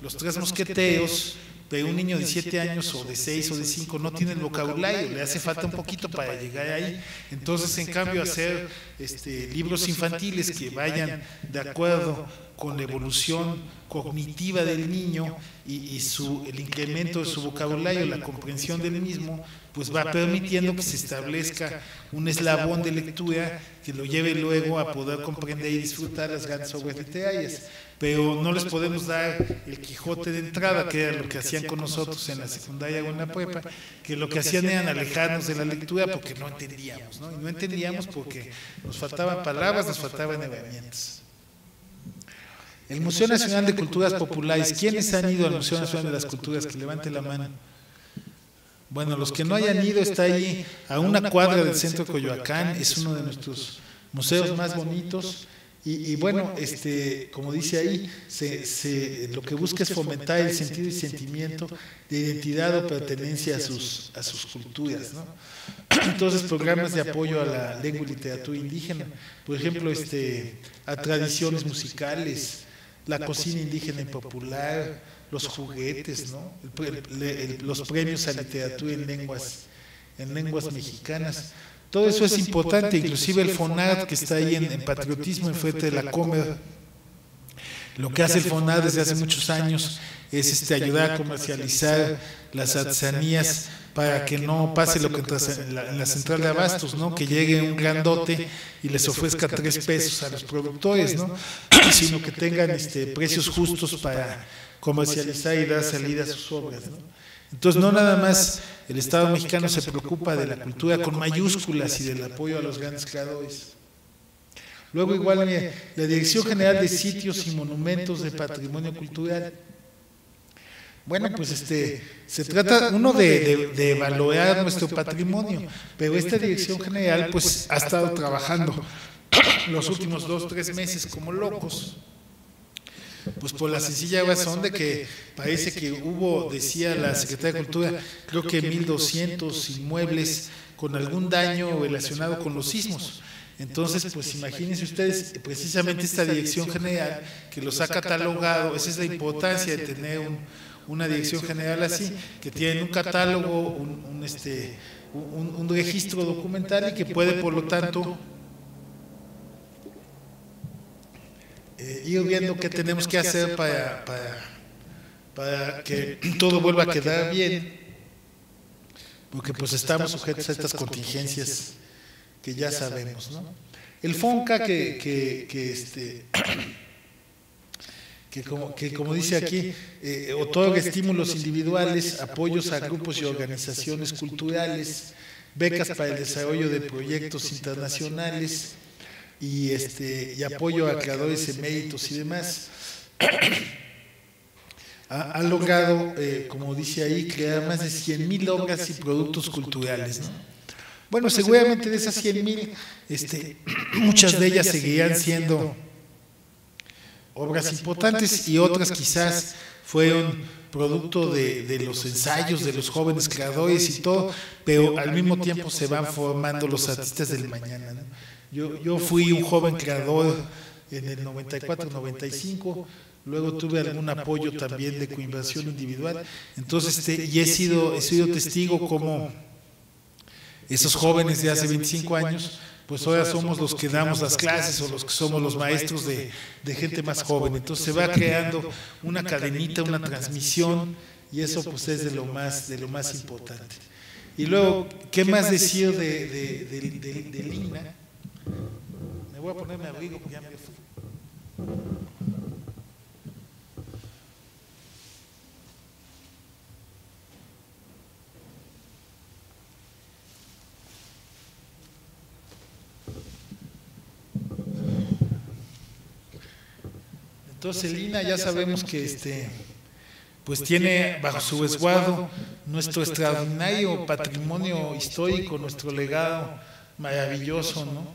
los 3 mosqueteros, pero un niño de 7 años o de 6 o de 5 no tiene el vocabulario, le hace falta un poquito para llegar ahí. Entonces, en cambio, hacer libros infantiles que vayan de acuerdo con la evolución cognitiva del niño y el incremento de su vocabulario, la comprensión del mismo, pues va permitiendo que se establezca un eslabón de lectura que lo lleve luego a poder comprender y disfrutar las grandes obras literarias. Pero no les podemos dar el Quijote de entrada, que era lo que hacían con nosotros en la secundaria o en la prepa, que lo que hacían era alejarnos de la lectura porque no entendíamos, ¿no? Y no entendíamos porque nos faltaban palabras, nos faltaban herramientas. El Museo Nacional de Culturas Populares, ¿quiénes han ido al Museo Nacional de las Culturas? Que levante la mano. Bueno, los que no hayan ido, está ahí a una cuadra del centro de Coyoacán, es uno de nuestros museos más bonitos. Y bueno, como dice ahí, lo que busca es fomentar el sentido y sentimiento de identidad o pertenencia a sus culturas, ¿no? Entonces, programas de apoyo a la lengua y literatura indígena, por ejemplo, a tradiciones musicales, la cocina indígena y popular, los juguetes, ¿no? Los premios a literatura en lenguas mexicanas. Todo eso es importante, inclusive el FONAD, que está ahí en patriotismo enfrente de la Comer. Lo que hace el FONAD desde hace muchos años es ayudar a comercializar las artesanías para que no pase lo que en la central de abastos, ¿no? Que llegue un grandote y les ofrezca 3 pesos a los productores, ¿no? Sino que tengan precios justos para comercializar y dar salida a sus obras, ¿no? Entonces, no nada más el Estado mexicano se preocupa de la cultura con mayúsculas y del apoyo a los grandes creadores. Luego, igual, la Dirección General de Sitios y Monumentos de Patrimonio Cultural. Bueno, pues se trata, uno, de valorar nuestro patrimonio, pero esta Dirección General pues ha estado trabajando los últimos 2 o 3 meses como locos. Pues por la sencilla razón de que parece que hubo, decía la Secretaría de Cultura, creo que 1,200 inmuebles con algún daño relacionado con los sismos. Entonces, pues imagínense ustedes, precisamente esta Dirección General que los ha catalogado, esa es la importancia de tener una Dirección General así, que tiene un catálogo, un registro documental y que puede, por lo tanto, ir viendo qué tenemos que hacer para que todo vuelva a quedar bien, porque pues estamos sujetos a estas contingencias que ya sabemos, ¿no? El FONCA como dice aquí, otorga estímulos individuales, apoyos a grupos y organizaciones culturales, becas para el desarrollo de proyectos internacionales, y apoyo a creadores eméritos y demás. Ha logrado, como dice ahí, crear más de 100,000 obras y productos culturales, ¿no? Bueno, seguramente de esas 100,000, muchas de ellas seguirán siendo obras importantes y otras quizás fueron producto de los ensayos de los jóvenes creadores y todo, pero al mismo tiempo se van formando los artistas del mañana, ¿no? Yo fui un joven creador en el 94, 95, luego tuve algún apoyo también de coinversión individual, entonces y he sido testigo como esos jóvenes de hace 25 años, pues ahora somos los que damos las clases o los que somos los maestros de gente más joven. Entonces se va creando una cadenita, una transmisión, y eso pues es de lo más importante. Y luego, ¿qué más decir de Lina? Me voy a poner mi abrigo porque ya me fui. Entonces Lina ya sabemos que pues tiene bajo su resguardo nuestro extraordinario patrimonio histórico, nuestro legado maravilloso, ¿no?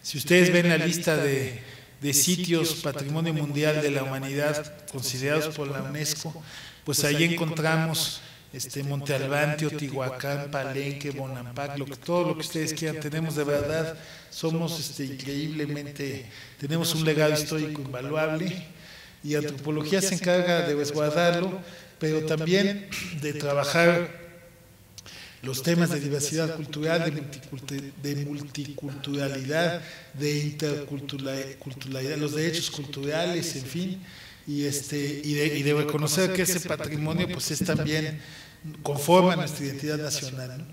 Si ustedes ven la lista de sitios Patrimonio Mundial de la Humanidad considerados por la UNESCO, pues ahí encontramos Monte Albán, Teotihuacán, Palenque, Bonampak, todo lo que ustedes quieran. Tenemos de verdad, somos increíblemente, tenemos un legado histórico invaluable, y antropología se encarga de resguardarlo, pero también de trabajar los temas de diversidad cultural, de multiculturalidad, de interculturalidad, los derechos culturales, en fin, y de reconocer que ese patrimonio pues es también conforme a nuestra identidad nacional, ¿no?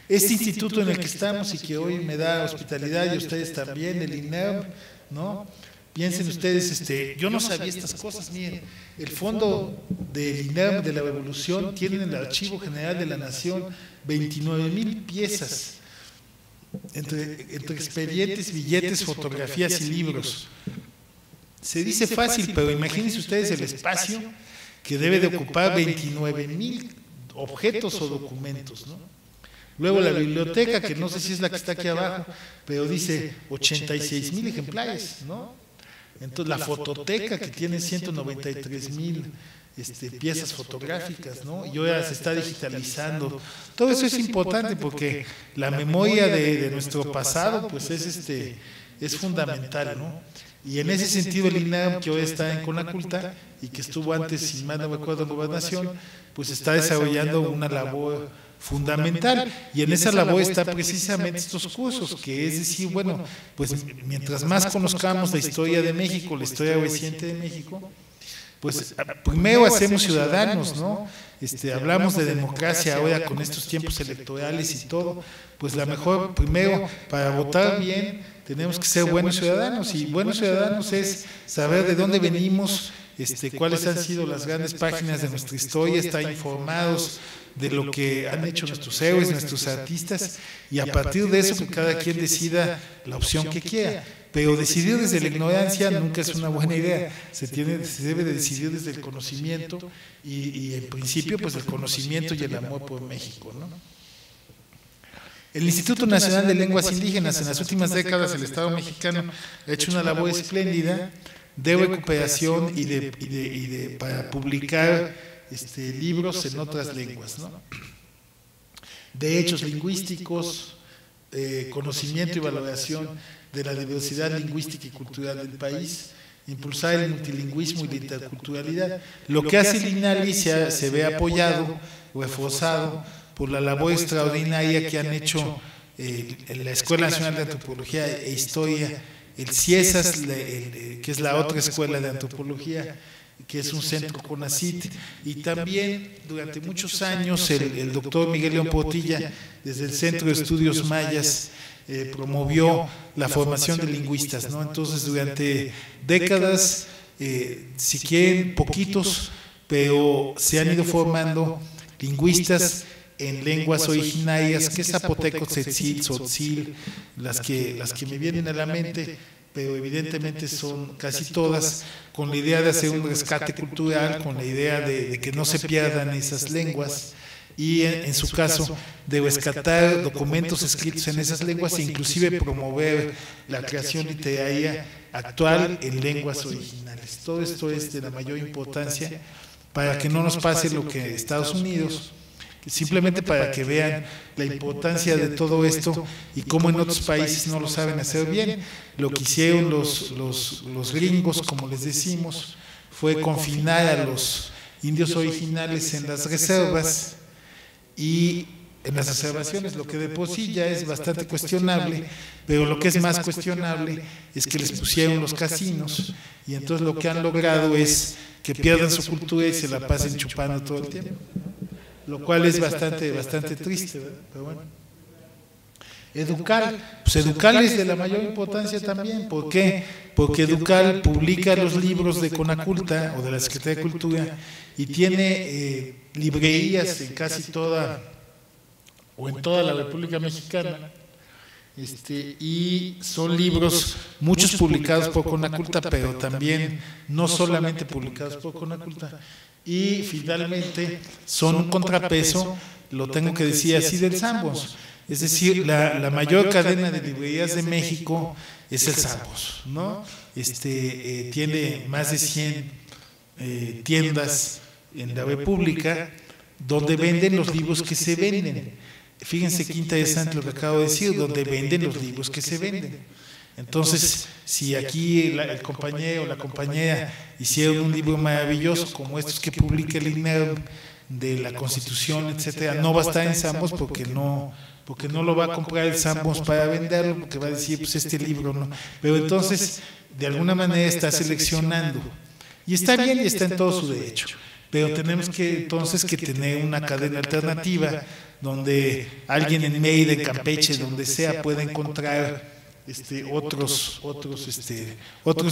Este instituto en el que estamos y que hoy me da hospitalidad, y ustedes también, el INERM, ¿no? Piensen ustedes, yo no sabía estas cosas. Miren, el fondo del INERM de la Revolución tiene en el Archivo General de la Nación 29,000 piezas, entre expedientes, billetes, fotografías y libros. Se dice fácil, pero imagínense ustedes el espacio que debe de ocupar 29,000 objetos o documentos, ¿no? Luego la biblioteca, que no sé si es la que está aquí abajo, pero dice 86,000 ejemplares, ¿no? Entonces la fototeca, que tiene 193,000 piezas fotográficas, ¿no? Y ahora se está digitalizando. Todo eso es importante porque la memoria de nuestro pasado pues es fundamental, ¿no? Y en ese sentido el INAM, que hoy está en Conaculta y que estuvo antes, si mal no me acuerdo, en Gobernación, pues está desarrollando una labor fundamental, y en esa labor está precisamente estos cursos, que es decir, bueno, pues mientras más conozcamos la historia de México, la historia reciente de México, pues primero hacemos ciudadanos, ¿no? Hablamos de democracia ahora con estos tiempos electorales y todo, pues la mejor, primero, para votar bien, tenemos que ser buenos ciudadanos, y buenos ciudadanos es saber de dónde venimos, cuáles han sido las grandes páginas de nuestra historia, estar informados de lo que han hecho nuestros héroes, nuestros artistas, y a partir de eso que cada quien decida la opción que quiera. Pero decidir desde la ignorancia nunca es una buena idea. Se debe de decidir desde el conocimiento, y en principio pues el conocimiento y el amor por México, ¿no? El Instituto Nacional de Lenguas Indígenas, en las últimas décadas el Estado mexicano ha hecho una labor espléndida de recuperación y para publicar libros en otras lenguas, ¿no? De hechos lingüísticos, conocimiento y valoración de la diversidad lingüística y cultural del país, impulsar el multilingüismo y la interculturalidad. Lo que hace el INALI se ve apoyado, reforzado por la labor extraordinaria que han hecho en la Escuela Nacional de Antropología e Historia, el CIESAS, que es la otra escuela de antropología, que es un centro CONACYT, y también durante muchos años el doctor Miguel León Portilla, desde el Centro de Estudios Mayas, promovió la formación de lingüistas, ¿no? Entonces durante décadas, si quieren poquitos, pero se han ido formando lingüistas en lenguas originarias, que es zapoteco, tzetzil, tzotzil, las que me vienen a la mente, pero evidentemente son casi todas con la idea de hacer un rescate cultural, con la idea de que no se pierdan esas lenguas, y en su caso de rescatar documentos escritos en esas lenguas e inclusive promover la creación literaria actual en lenguas originales. Todo esto es de la mayor importancia para que no nos pase lo que Estados Unidos, simplemente para que vean la importancia de todo esto y cómo en otros países no lo saben hacer bien. Lo que hicieron los gringos, como les decimos, fue confinar a los indios originales en las reservas y en las reservaciones, lo que de por sí ya es bastante cuestionable, pero lo que es más cuestionable es que les pusieron los casinos y entonces lo que han logrado es que pierdan su cultura y se la pasen chupando todo el tiempo, lo cual es bastante triste, ¿verdad? Pero bueno. Educal, pues Educal es de la mayor importancia también. ¿Por qué? Porque Educal publica los libros de Conaculta o de la Secretaría de Cultura y tiene librerías en casi toda o en toda la República Mexicana, y son libros, muchos publicados por Conaculta, pero también no solamente publicados por Conaculta, y finalmente son un contrapeso, lo tengo que decir así, del Sambos. Es decir, la mayor cadena de librerías de México es el Sambos, ¿no? Tiene más de 100 tiendas en la República donde venden los libros que se venden. Fíjense qué interesante lo que acabo de decir, donde venden los libros que se venden. Entonces, si aquí el compañero o la compañera hicieron un libro maravilloso como estos que publica el INERM de la Constitución, etcétera, no va a estar en Sambos porque no lo va a comprar el Sambos para venderlo, porque va a decir, pues este libro no. Pero entonces, de alguna manera está seleccionando. Y está bien y está en todo su derecho. Pero tenemos que entonces que tener una cadena alternativa donde alguien en Mérida, en Campeche, donde sea, pueda encontrar otros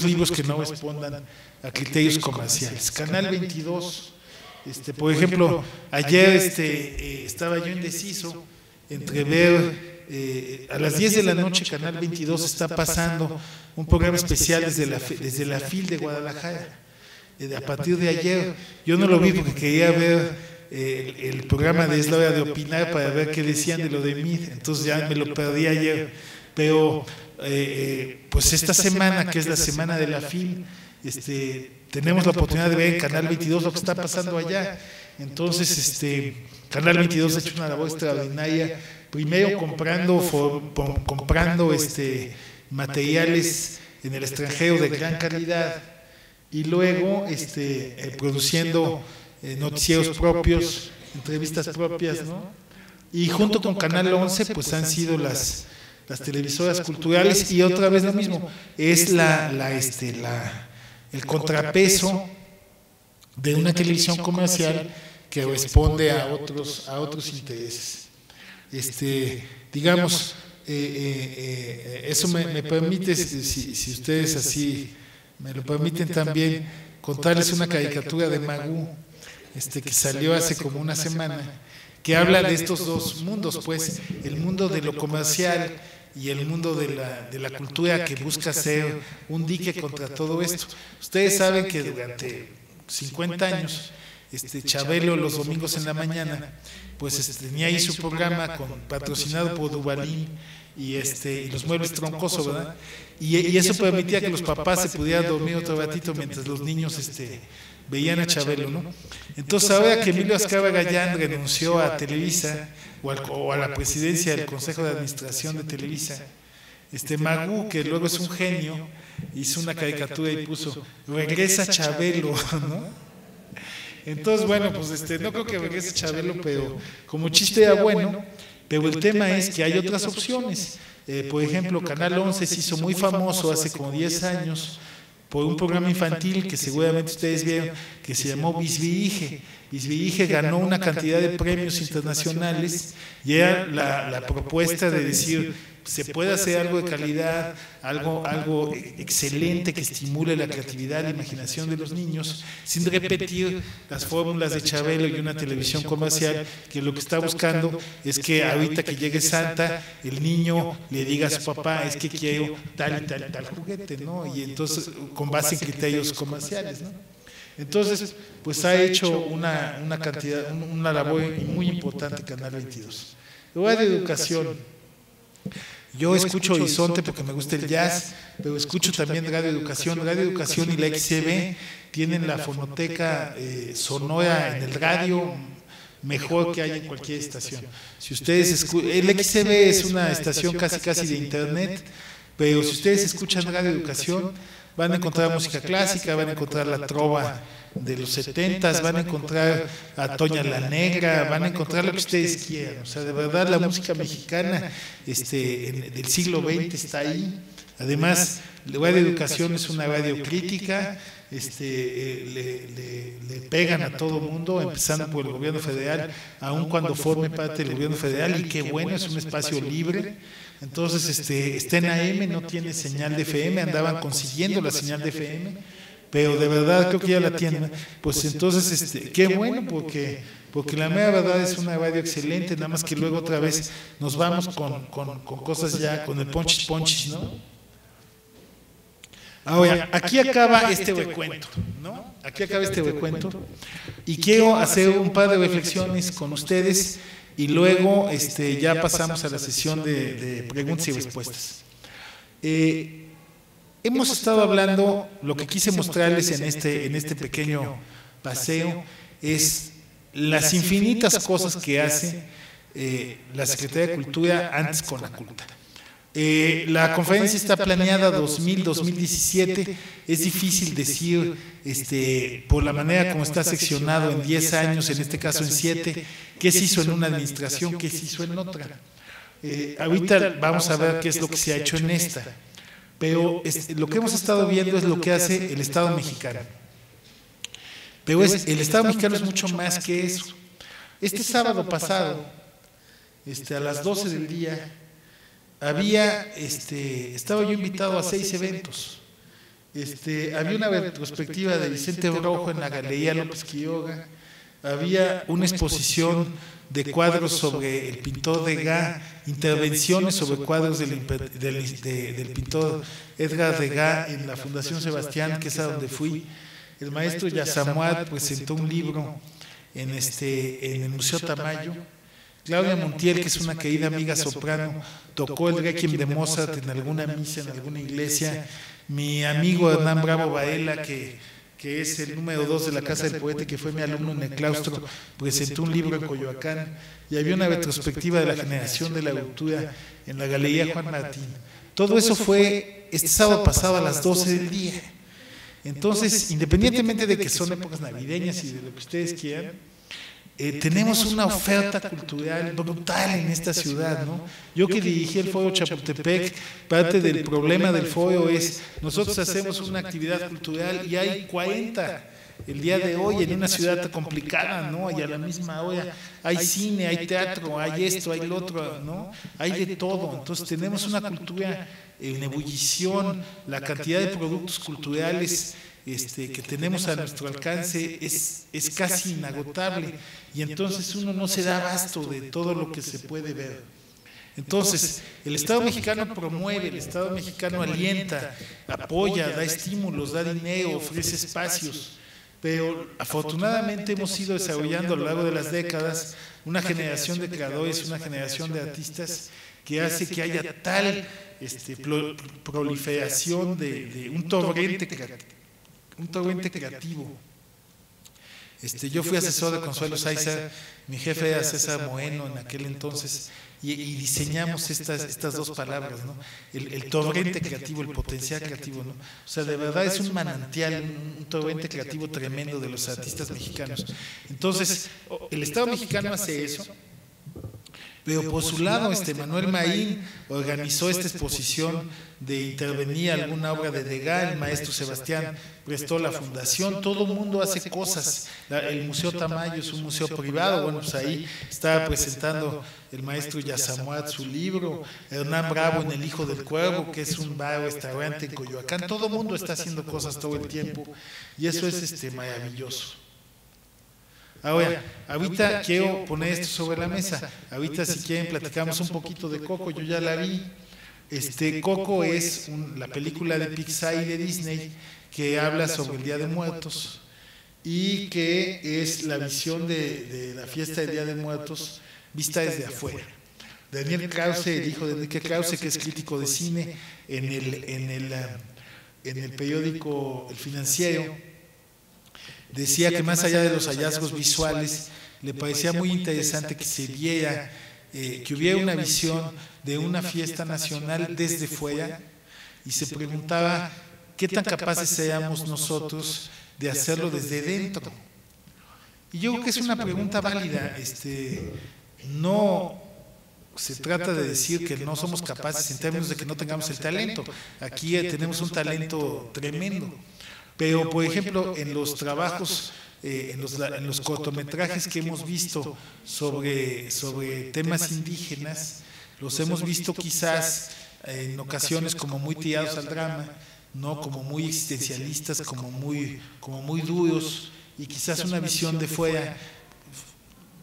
libros que no respondan a criterios comerciales. Canal 22, por ejemplo, ayer estaba yo indeciso entre ver a las 10 de la noche. Canal 22 está pasando un programa especial desde la FIL de Guadalajara. A partir de ayer, yo no lo vi porque quería ver el programa de Es la Hora de Opinar para ver qué decían de lo de MID, entonces ya me lo perdí ayer, pero pues esta semana, que es la semana de la FIL, tenemos la oportunidad de ver en Canal 22 lo que está pasando allá. Entonces Canal 22 ha hecho una labor extraordinaria, primero comprando materiales en el extranjero de gran calidad, y luego produciendo noticieros propios, entrevistas propias, ¿no? Y junto con Canal 11 pues han sido las televisoras culturales, y otra vez lo mismo, es el contrapeso de una televisión comercial que responde a otros intereses. Digamos, eso me permite, si ustedes así me lo permiten también, contarles una caricatura de Magoo, que salió hace como una semana, que habla de estos dos mundos, pues, el mundo de lo comercial y el mundo de la cultura, que busca ser un dique contra todo esto. Ustedes saben que durante 50 años, Chabelo los domingos en la mañana, pues tenía ahí su programa patrocinado por Duvalín y los muebles Troncoso, ¿verdad? Y eso permitía que los papás se pudieran dormir otro ratito mientras los niños veían a Chabelo, ¿no? Entonces, ahora que Emilio Azcárraga Gallán renunció a Televisa o a la presidencia del Consejo de Administración de Televisa, Magoo, que luego es un genio, hizo una caricatura y puso "Regresa Chabelo", ¿no? Entonces, bueno, pues no creo que regrese Chabelo, pero como chiste era bueno. Pero el tema es que hay otras opciones. Por ejemplo, Canal 11 se hizo muy famoso hace como 10 años por un programa infantil que seguramente ustedes vieron, que se llamó Bisbirige. Bisbirige ganó una cantidad de premios internacionales, y era la propuesta de decir, se puede hacer algo de calidad, algo excelente que estimule la creatividad y la imaginación de los niños, sin repetir las fórmulas de Chabelo y una televisión comercial, que lo que está buscando es que ahorita que llegue Santa, el niño le diga a su papá, es que quiero tal y tal juguete, ¿no? Y entonces, con base en criterios comerciales, ¿no? Entonces, pues ha hecho una labor muy importante Canal 22. Luego de educación. Yo escucho Horizonte porque me gusta el jazz, pero escucho también Radio Educación. Radio Educación y la XCB tienen la fonoteca sonora en el radio mejor que hay en cualquier estación. Si ustedes el XCB es una estación casi de internet, pero si ustedes escuchan Radio Educación, van a encontrar música clásica, van a encontrar la trova de los 70s, van a encontrar a Toña la Negra, van a encontrar lo que ustedes quieran. O sea, de verdad la música mexicana del siglo XX está ahí. Además, Radio Educación es una radio crítica, le pegan a todo mundo, empezando por el gobierno federal, aun cuando forme parte del gobierno federal, y qué bueno, es un espacio libre. Entonces, está en AM, no tiene señal de FM, andaban consiguiendo la señal de FM, pero de verdad creo que ya la tienen. Pues entonces, qué bueno, porque la mera verdad es una radio excelente, nada más que luego otra vez nos vamos con cosas ya, con el ponchis, ¿no? Ahora, aquí acaba este recuento, ¿no? Aquí acaba este recuento, y quiero hacer un par de reflexiones con ustedes, y luego ya pasamos a la sesión de preguntas y respuestas. Hemos estado hablando, lo que quise mostrarles en este pequeño paseo es las infinitas cosas que hace la Secretaría de Cultura antes con la Culta. La conferencia está planeada 2000-2017, es difícil decir por la manera como está seccionado en 10 años, en este caso en 7, qué se hizo en una administración, qué se hizo en otra. Ahorita vamos a ver qué es lo que se ha hecho en esta, pero lo que hemos estado viendo es lo que hace el Estado mexicano. Pero el Estado mexicano es mucho más que eso. Este sábado pasado, a las 12 del día, estaba yo invitado a 6 eventos. Había una retrospectiva de Vicente Brojo en la Galería López Quiroga, había una exposición de cuadros sobre el pintor Degas, intervenciones sobre cuadros del pintor Edgar Degas en la Fundación Sebastián, que es a donde fui. El maestro Yasamuat presentó un libro en el Museo Tamayo. Claudia Montiel, que es una querida amiga soprano, tocó el Requiem de Mozart en alguna misa, en alguna iglesia. Mi amigo Hernán Bravo Baela, que es el número 2 de la Casa del Poeta, que fue mi alumno en el claustro, presentó un libro en Coyoacán, y había una retrospectiva de la generación de la cultura en la Galería Juan Martín. Todo eso fue este sábado pasado a las 12 del día. Entonces, independientemente de que son épocas navideñas y de lo que ustedes quieran, tenemos una oferta cultural brutal en esta ciudad, ¿no? Yo que dirigí el Foro Chapultepec, parte del problema del foro es, nosotros hacemos una actividad cultural y hay 40 el día de hoy en una ciudad tan complicada, ¿no? Y a la misma hora hay cine, hay teatro, hay esto, hay lo otro, ¿no? Hay de todo. Entonces tenemos una cultura en ebullición, la cantidad de productos culturales que tenemos a nuestro alcance es casi inagotable, y entonces uno no se da abasto de todo lo que se puede ver. Entonces, el Estado mexicano promueve, el Estado mexicano alienta, apoya, da estímulos, da dinero, ofrece espacios, pero afortunadamente hemos ido desarrollando a lo largo de las décadas una generación de creadores, una generación de artistas que hace que haya tal proliferación de un torrente creativo. Yo fui asesor de Consuelo Sáizar, mi jefe era César Moeno en aquel entonces, y diseñamos estas dos palabras, ¿no? El torrente creativo, el potencial creativo, ¿no? O sea, de verdad es un manantial, un torrente creativo tremendo de los artistas mexicanos. Entonces, el Estado mexicano hace eso. Pero por su lado, Manuel Maín organizó esta exposición de intervenir alguna obra de Degas, el maestro Sebastián prestó la fundación, todo el mundo hace cosas. El Museo Tamayo es un museo privado, bueno, pues ahí estaba presentando el maestro Yasamuat su libro, Hernán Bravo en El Hijo del Cuervo, que es un bar restaurante en Coyoacán, todo el mundo está haciendo cosas todo el tiempo, y eso es maravilloso. Ahora, ahorita quiero poner esto sobre la mesa. Ahorita, si quieren, platicamos un poquito de Coco. Yo ya la vi. Coco es la película de Pixar y de Disney que habla sobre el Día de Muertos. y que es la visión de la fiesta del Día de Muertos vista desde afuera. Daniel Krause, el hijo de Enrique Krause, que es crítico de cine en el periódico El Financiero, decía que más allá de los hallazgos visuales, le parecía muy interesante que se viera, que hubiera una visión de una fiesta nacional desde fuera, y se preguntaba qué tan capaces seamos nosotros de hacerlo desde dentro. Y yo creo que es una pregunta válida. No se trata de decir que no somos capaces en términos de que no tengamos el talento. Aquí tenemos un talento tremendo. Pero, por ejemplo, en los trabajos, en los cortometrajes que hemos visto sobre temas indígenas, los hemos visto quizás en ocasiones como muy tirados al drama, ¿no? Como muy existencialistas, como muy duros, y quizás una visión de fuera.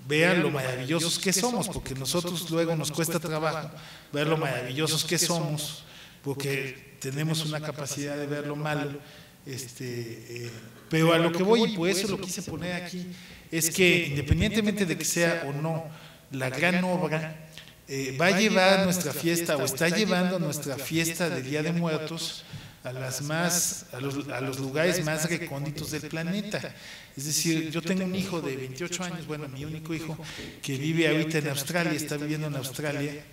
Vean lo maravillosos que somos, porque nosotros luego nos cuesta trabajo ver lo maravillosos que somos, porque tenemos una capacidad de ver lo malo. Pero a lo que voy, y por eso lo quise poner aquí, es que independientemente de que sea o no la gran obra, va a llevar nuestra fiesta, o está llevando nuestra fiesta del Día de Muertos a los lugares más recónditos del planeta. Es decir, yo tengo un hijo de 28 años, bueno, mi único hijo, que vive ahorita en Australia, está viviendo en Australia,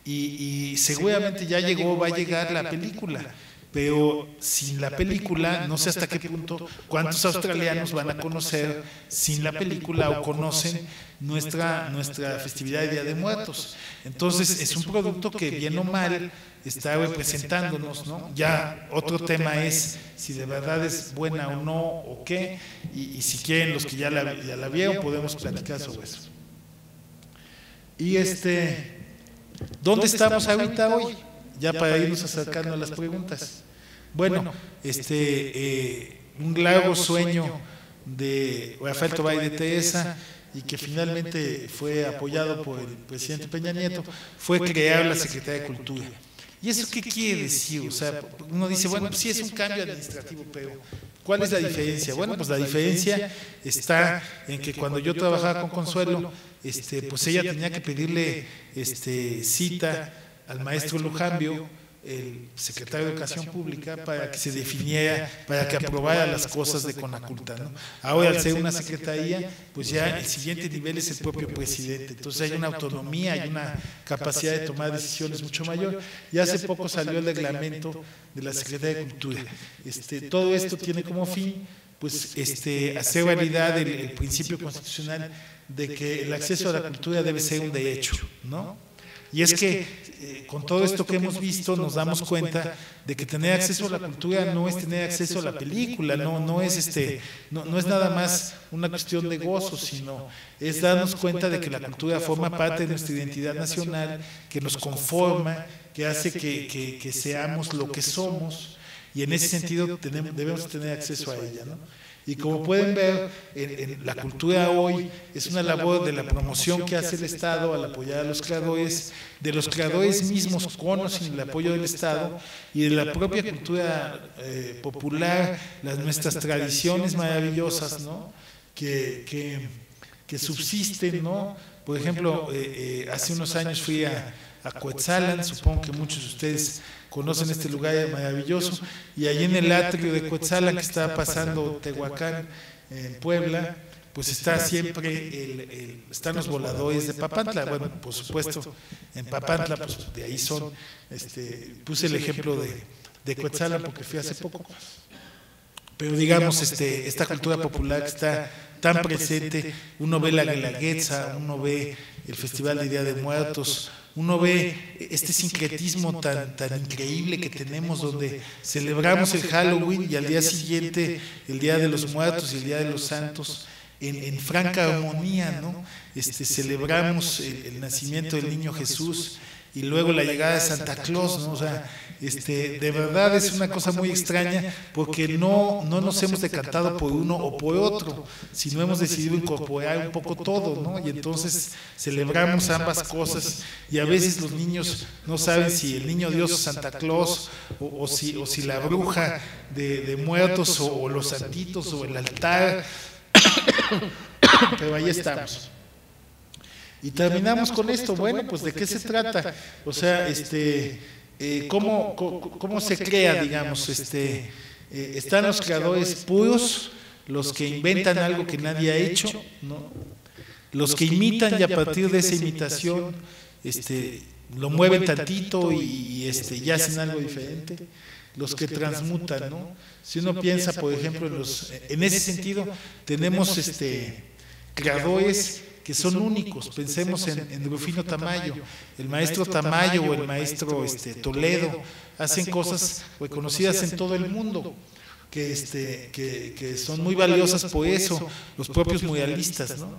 y seguramente ya va a llegar la película. Pero sin la película, no sé hasta qué punto, cuántos australianos van a conocer sin la película o conocen nuestra festividad de Día de Muertos. Entonces, es un producto que, bien o mal, está representándonos, ¿no? Ya otro tema es si de verdad es buena o no, o qué, y si quieren, los que ya la vieron, podemos platicar sobre eso. Y ¿dónde estamos ahorita hoy? Ya para irnos acercando a las preguntas. Bueno, un largo sueño de Rafael Tovar de Teresa, y que finalmente fue apoyado por el presidente Peña Nieto, fue crear la Secretaría de Cultura. ¿Y eso qué quiere decir? O sea, uno dice, bueno, pues sí es un cambio administrativo, pero ¿cuál es la diferencia? Bueno, pues la diferencia está en que cuando yo trabajaba con Consuelo, pues ella tenía que pedirle cita al maestro Lujambio, el secretario de Educación Pública, para que se definiera, para que aprobara las cosas de Conaculta, ¿no? Ahora, al ser una secretaría, pues ya el siguiente nivel es el propio presidente. Entonces hay una autonomía, hay una capacidad de tomar decisiones mucho mayor. Y hace poco salió el reglamento de la Secretaría de Cultura. Todo esto tiene como fin, pues, hacer realidad el principio constitucional de que el acceso a la cultura debe ser un derecho, ¿no? Y es que con todo esto que hemos visto nos damos cuenta de que tener acceso a la cultura no es tener acceso a la película, no es nada más una cuestión de gozo, sino es darnos cuenta de que la cultura forma parte de nuestra identidad nacional, que nos conforma, que hace que seamos lo que somos, y en ese sentido debemos tener acceso a ella, ¿no? Y como pueden ver, la cultura hoy es una labor de la promoción que hace el Estado al apoyar a los creadores, de los creadores mismos con o sin el apoyo del Estado, y de la propia cultura popular, nuestras tradiciones maravillosas, ¿no? que subsisten, ¿no? Por ejemplo, hace unos años fui a Cuetzalan, supongo que muchos de ustedes conocen este lugar maravilloso, y allí en el atrio de Cuetzalan, que está pasando Tehuacán en Puebla, pues está siempre están los voladores de Papantla. Bueno, por supuesto, en Papantla, pues de ahí son. Puse el ejemplo de Cuetzalan porque fui hace poco. Pero digamos, esta cultura popular que está tan presente, uno ve la Guelaguetza, uno ve el Festival de Día de Muertos, uno ve este sincretismo tan increíble que tenemos, donde celebramos el Halloween y al día siguiente el Día de los Muertos y el Día de los Santos en franca armonía, ¿no? Celebramos el nacimiento del niño Jesús, y luego la llegada de Santa Claus, ¿no? O sea, de verdad es una cosa muy extraña, porque no nos hemos decantado por uno o por otro, sino hemos decidido incorporar un poco todo, ¿no? Y entonces celebramos ambas cosas, y a veces los niños no saben si el niño Dios o Santa Claus, o si la bruja de muertos, o los santitos, o el altar, pero ahí estamos. Y terminamos con esto. Bueno, pues ¿de qué se trata? O sea, ¿cómo se crea, digamos? Están los creadores puros, los que inventan algo que nadie ha hecho, ¿no? Los que imitan, y a partir de esa imitación lo mueven tantito y hacen algo diferente. Los que transmutan, ¿no? Si uno piensa, por ejemplo, en ese sentido, tenemos creadores que son únicos. Pensemos en Rufino Tamayo, el maestro Tamayo o el maestro Toledo, hacen cosas reconocidas en todo el mundo, que son muy valiosas por eso, los propios muralistas, ¿no?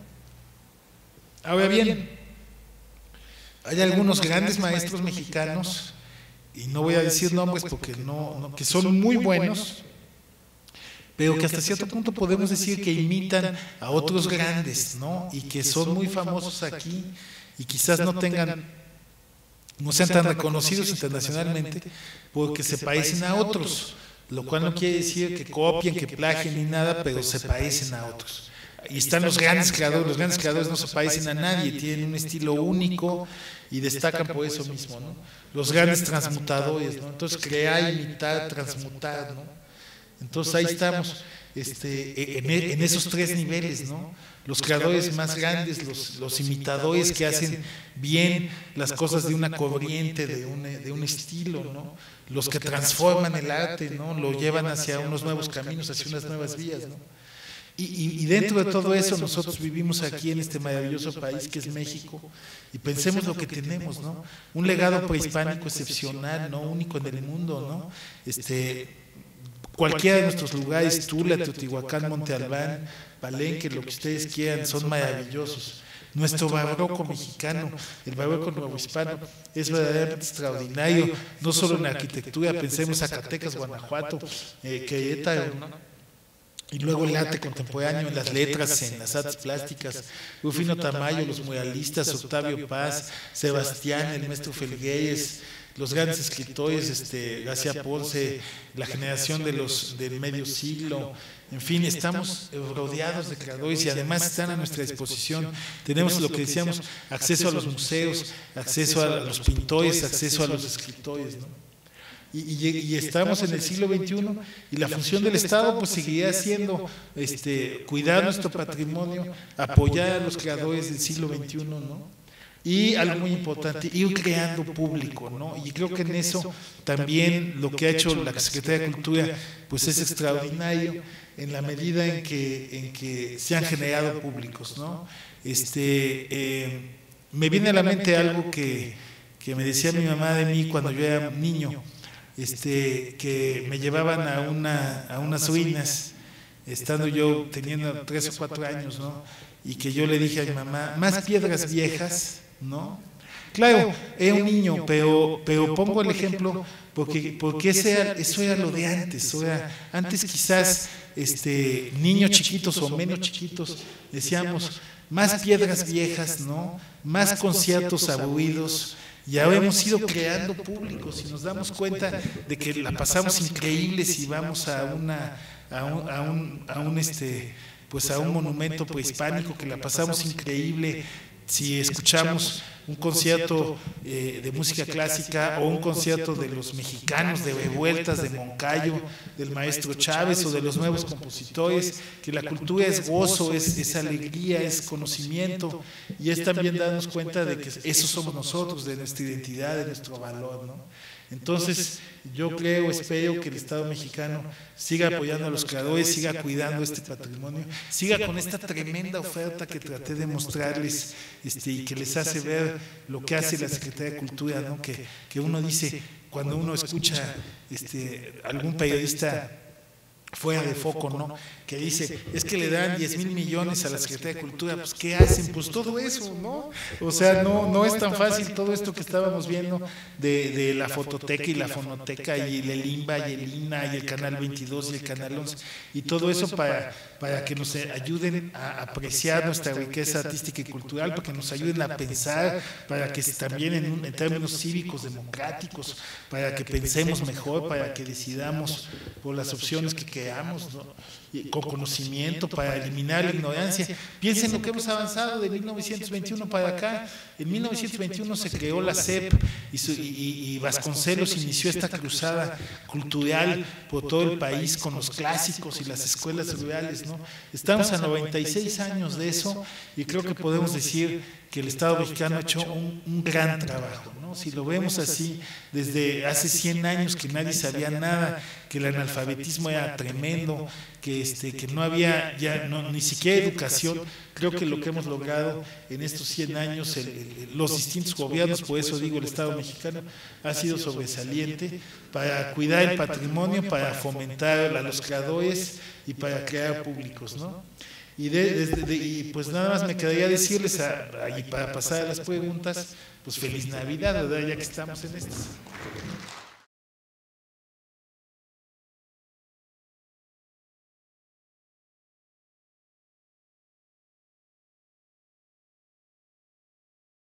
Ahora bien, hay algunos grandes maestros mexicanos, y no voy a decir nombres porque que son muy buenos, pero que hasta cierto punto podemos decir que imitan a otros grandes, ¿no? Y que son muy famosos aquí, y quizás no sean tan reconocidos internacionalmente porque se parecen a otros, lo cual no quiere decir que copien, que plagien ni nada, pero se parecen a otros. Y están los grandes creadores no se parecen a nadie, tienen un estilo único y destacan por eso mismo, ¿no? Los grandes transmutadores, ¿no? Entonces crear, imitar, transmutar, ¿no? Entonces ahí estamos, en esos tres niveles, ¿no? Los creadores más grandes, los imitadores que hacen bien las cosas de una corriente, de un estilo, ¿no? Los que transforman el arte, ¿no? Lo llevan hacia unos nuevos caminos, hacia unas nuevas vías, ¿no? Y dentro de todo eso nosotros vivimos aquí en este maravilloso país que es México, y pensemos lo que tenemos, ¿no? Un legado prehispánico excepcional, ¿no? Único en el mundo, ¿no? Cualquiera de nuestros lugares, Tula, Teotihuacán, Monte Albán, Palenque, lo que ustedes quieran, son maravillosos. Nuestro barroco mexicano, el barroco novohispano, es verdaderamente extraordinario, no solo en arquitectura, pensemos Zacatecas, Guanajuato, Querétaro, ¿no? Y luego el arte contemporáneo, en las letras, en las artes plásticas, Rufino Tamayo, los muralistas, Octavio Paz, Sebastián, el maestro Felgueres, los grandes escritores, García Ponce, la generación del medio siglo, en fin, estamos rodeados de creadores y además están a nuestra disposición. Tenemos lo que decíamos, acceso a los museos, acceso a los pintores, acceso a los escritores, ¿no? Y estamos en el siglo XXI, y la función del Estado pues seguirá siendo cuidar nuestro patrimonio, apoyar a los creadores del siglo XXI, ¿no? Y algo muy importante, ir creando público, ¿no? Y creo que en eso también lo que ha hecho la Secretaría de Cultura pues es extraordinario, en la medida en que se han generado públicos, ¿no? Me viene a la mente algo que me decía mi mamá de mí cuando yo era niño, que me llevaban a unas ruinas, estando yo teniendo 3 o 4 años, ¿no? Y que yo le dije a mi mamá, más piedras viejas, ¿no? Claro, era un niño, pero pongo el ejemplo porque eso era lo de antes. O sea, antes quizás niños chiquitos o menos chiquitos decíamos más piedras viejas, ¿no? Más conciertos aburridos. Y ahora hemos ido creando públicos y nos damos cuenta de que la pasamos increíble si vamos a un monumento prehispánico, que la pasamos increíble si escuchamos un concierto de música clásica o un concierto de los mexicanos, de Revueltas, de Moncayo, del maestro Chávez o de los nuevos compositores, que la cultura es gozo, es alegría, es conocimiento, y es también darnos cuenta de que eso somos nosotros, de nuestra identidad, de nuestro valor, ¿no? Entonces, yo creo, espero que el Estado mexicano siga apoyando a los creadores, siga cuidando este patrimonio, siga con esta tremenda oferta que traté de mostrarles, y que les hace ver lo que hace la Secretaría de Cultura, ¿no? Que uno dice, cuando uno escucha algún periodista fuera de foco, ¿no? Que dice, es que le dan 10,000 millones a la Secretaría de Cultura, pues ¿qué hacen? Pues todo eso, ¿no? O sea, no es tan fácil todo esto que estábamos viendo de la fototeca y la fonoteca y el INBA y el INA y el Canal 22 y el Canal 11 y todo eso para que nos ayuden a apreciar nuestra riqueza artística y cultural, para que nos ayuden a pensar, para que también en términos cívicos, democráticos, para que pensemos mejor, para que decidamos por las opciones que queramos, ¿no? Y con conocimiento, para eliminar la ignorancia. Piensen lo que hemos avanzado de 1921 para acá. En 1921 se creó la CEP y Vasconcelos inició esta cruzada cultural por todo el país con los clásicos y las escuelas rurales, ¿no? Estamos a 96 años de eso y creo que podemos decir que el Estado mexicano ha hecho un gran trabajo, ¿no? Si lo vemos así, desde hace 100 años que nadie sabía nada, que el analfabetismo era tremendo, que no había ya ni siquiera educación, creo que lo que hemos logrado en estos 100 años, los distintos gobiernos, por eso digo el Estado mexicano, ha sido sobresaliente para cuidar el patrimonio, para fomentar a los creadores y para crear públicos, ¿no? Y pues nada más me quedaría decirles, y para pasar a las preguntas, pues feliz Navidad, ¿verdad? Ya que estamos en estas.